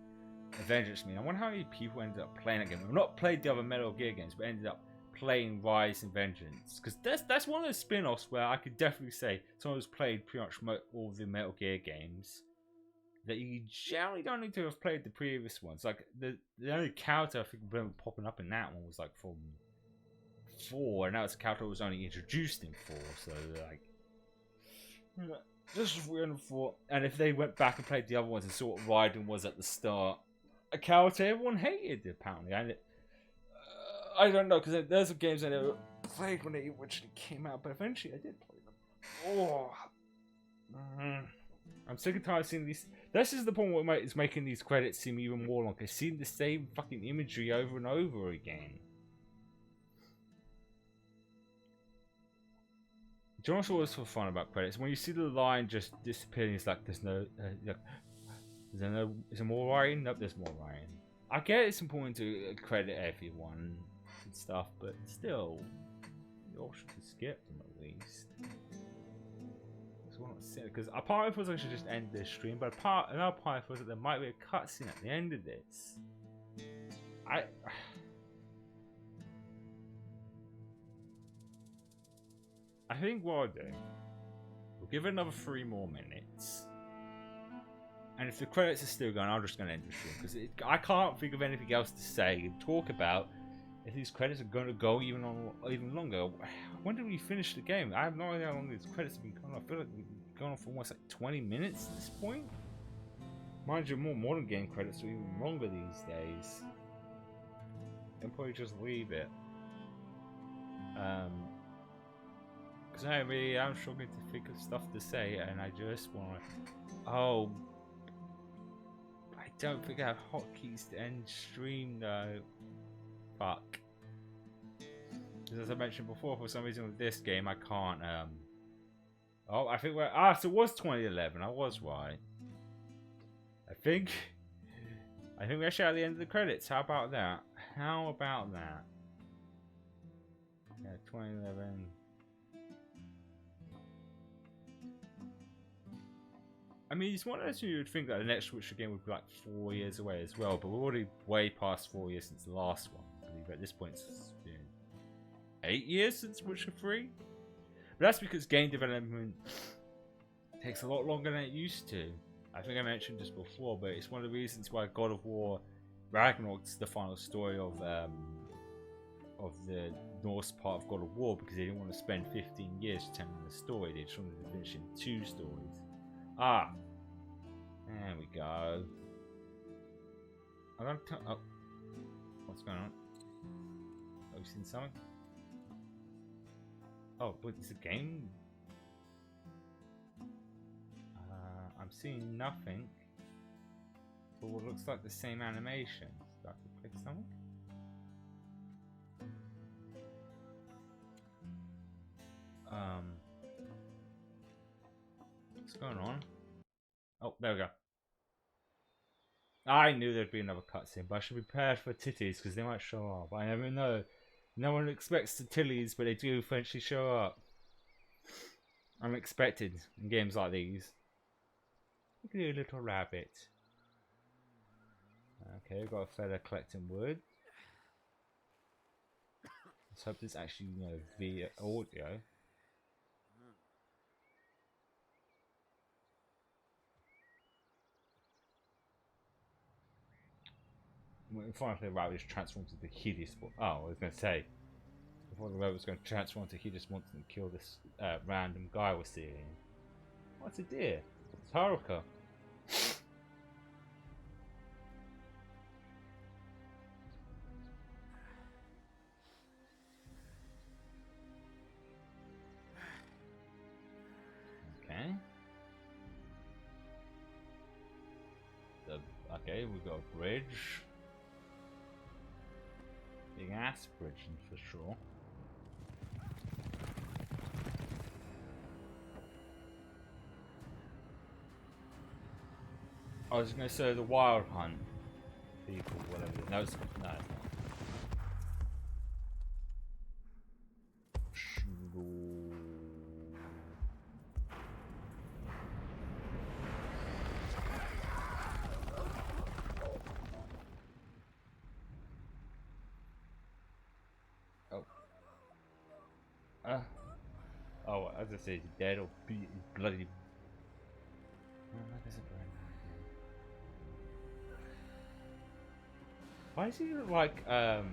Speaker 1: Avengers meme. I wonder how many people ended up playing that game. I've not played the other Metal Gear games, but ended up playing Rise and Vengeance, because that's one of those spin-offs where I could definitely say someone who's played pretty much all the Metal Gear games that you generally don't need to have played the previous ones. Like the only character I think popping up in that one was like from 4, and that was a character that was only introduced in 4, so like just weird and 4. And if they went back and played the other ones and saw what Raiden was at the start, a character everyone hated apparently, and I don't know, because there's some games I never played when they originally came out, but eventually I did play them. Oh, I'm sick and tired of seeing these. This is the point where it's making these credits seem even more long. I've seen the same fucking imagery over and over again. Do you know what's always so fun about credits? When you see the line just disappearing, it's like there's no. Is there more writing? Nope, there's more writing. I get it's important to credit everyone and stuff, but still, you all should skip them at least. Because a part of it was I should just end this stream, but another part was that there might be a cutscene at the end of this. I think what I'll do, we'll give it another 3 more minutes. And if the credits are still going, I'm just going to end the stream, because I can't think of anything else to say and talk about if these credits are going to go even longer. When did we finish the game? I have no idea how long these credits have been going on. I feel like we've been going on for almost like 20 minutes at this point. Mind you, more modern game credits are even longer these days. I'll probably just leave it. Because I really am struggling to think of stuff to say, and I just want to. Oh, I don't think I have hotkeys to end stream though. Fuck. Because as I mentioned before, for some reason with this game, I can't. Oh, I think we're. So it was 2011. I was right. I think we're actually at the end of the credits. How about that? How about that? Yeah, 2011. I mean, it's one of those you would think that the next Witcher game would be like 4 years away as well, but we're already way past 4 years since the last one. I believe at this point it's been 8 years since Witcher 3. But that's because game development takes a lot longer than it used to. I think I mentioned this before, but it's one of the reasons why God of War Ragnarok's the final story of the Norse part of God of War, because they didn't want to spend 15 years telling the story. They just wanted to finish in 2 stories. Ah, there we go. I gotta tell. Oh, what's going on? Have you seen something? Oh, but it's a game. I'm seeing nothing, but what looks like the same animation. Do I have to click something? What's going on? Oh, there we go. I knew there'd be another cutscene, but I should be prepared for titties because they might show up. I never know. No one expects the titties, but they do eventually show up. Unexpected in games like these. Look at you, little rabbit. Okay, we've got a feather collecting wood. Let's hope this actually, via audio. Finally, the rabbit is transformed into the hideous one. Oh, I was going to say. Before the rabbit was going to transform into a hideous monster and kill this random guy we're seeing. What's a deer? It's Haruka. Okay. Okay, we got a bridge. Big ass bridge for sure. I was gonna say the wild hunt people, whatever. No, it's not. Oh, as I say, he's dead or beat, bloody. Why does he look like Roy,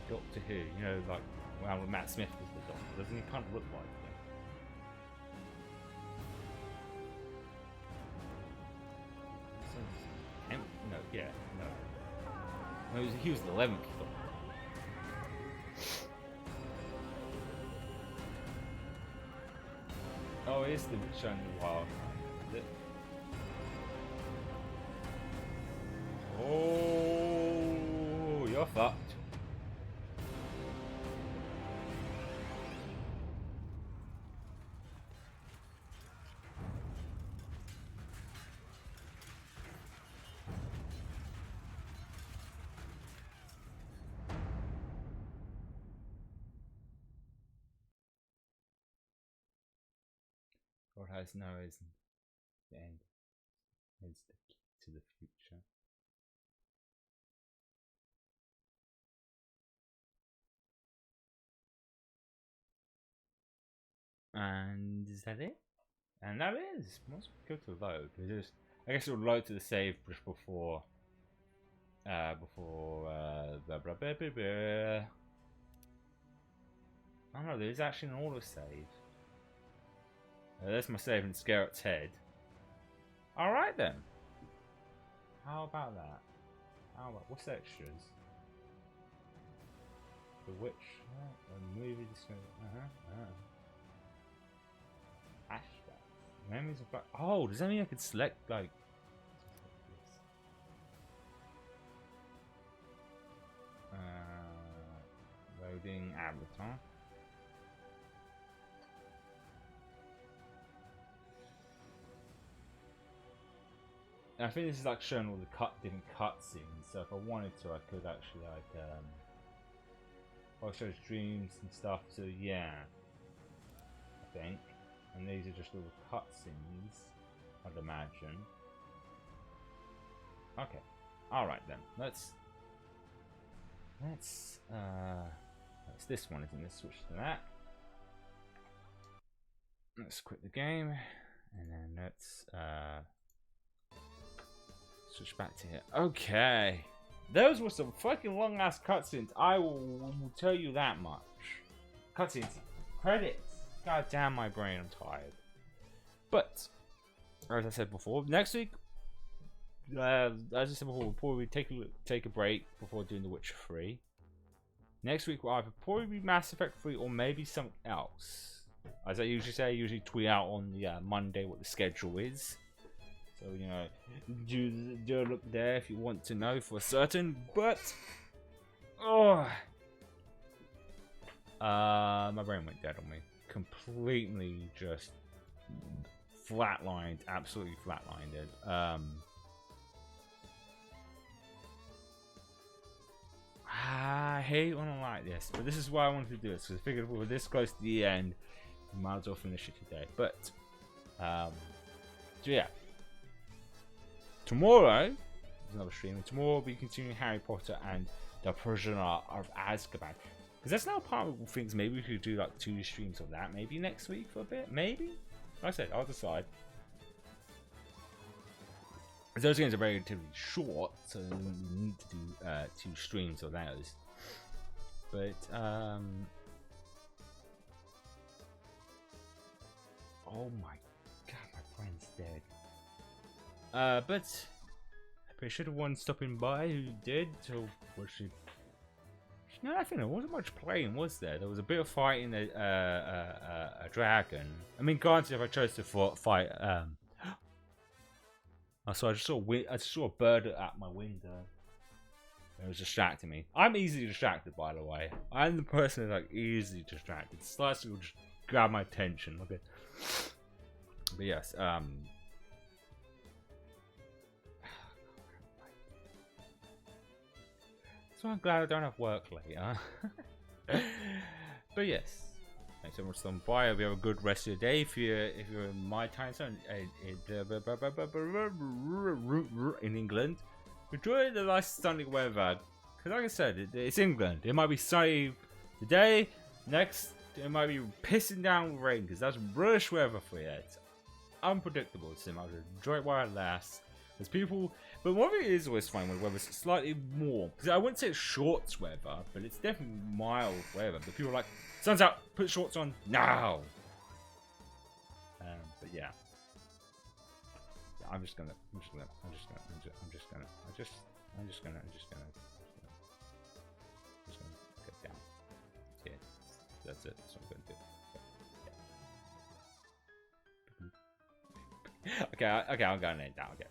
Speaker 1: Doctor Who? You know, like when Matt Smith was the Doctor. Doesn't he kind of look like him? No, yeah, no. No, he was the 11th Doctor. Oh, it is the showing the wild. Is it? Oh, you're fucked. God has no reason. The end is the key to the future. And is that it? And that is. Must go to load. I guess it will load to the save just before before blah, blah, blah, blah, blah. Oh no, there's actually an auto save. There's my save and Scarlet's head. Alright then. How about that? How about what's extras? The Witch, a movie discovery. Flashbacks. Memories of Black. Oh, does that mean I could select like? Loading avatar. I think this is like showing all the different cutscenes. So if I wanted to, I could actually like I'll show streams and stuff. So yeah, I think. And these are just little cutscenes, I'd imagine. Okay, all right then. Let's it's this one, isn't it? Let's switch to that. Let's quit the game, and then let's switch back to here. Okay, those were some fucking long ass cutscenes. I will tell you that much. Cutscenes, credits. God damn, my brain, I'm tired. But as I said before, next week, as I said before, we'll probably take a break before doing The Witcher 3. Next week will either probably be Mass Effect 3 or maybe something else. As I usually say, I usually tweet out on the Monday what the schedule is. So, you know, do look there if you want to know for certain. But, my brain went dead on me. Completely just flatlined, absolutely flatlined it. I hate when I like this, but this is why I wanted to do it. So I figured if we were this close to the end, we might as well finish it today. But, so yeah. Tomorrow, there's another stream, and tomorrow we'll be continuing Harry Potter and the Prisoner of Azkaban. Because that's now part of things. Maybe we could do like 2 streams of that. Maybe next week for a bit. Maybe. Like I said, I'll decide. Those games are relatively short, so we need to do 2 streams of those. But oh my god, my friend's dead. But I appreciate everyone stopping by who did. So what should? No, I think there wasn't much playing, was there? There was a bit of fighting a dragon. I mean, granted, if I chose to fight, so I just saw a bird at my window. It was distracting me. I'm easily distracted, by the way. I'm the person who's like easily distracted. Slice will just grab my attention. Okay. But yes, so I'm glad I don't have work later. But yes, thanks so much for stopping by. I hope you have a good rest of your day. If you're in my time zone in England, enjoy the nice stunning weather. Because like I said, it's England. It might be sunny today. Next, it might be pissing down with rain. Because that's rubbish weather for you. It's unpredictable. So I'll enjoy it while it lasts. There's people. But what it is always fine when weather's slightly warm. Because I wouldn't say it's shorts weather, but it's definitely mild weather. But people are like, sun's out, put shorts on now. But yeah. I'm just gonna get down. Yeah, that's it. That's what I'm gonna do. Yeah. Okay, I'm gonna end down. Okay.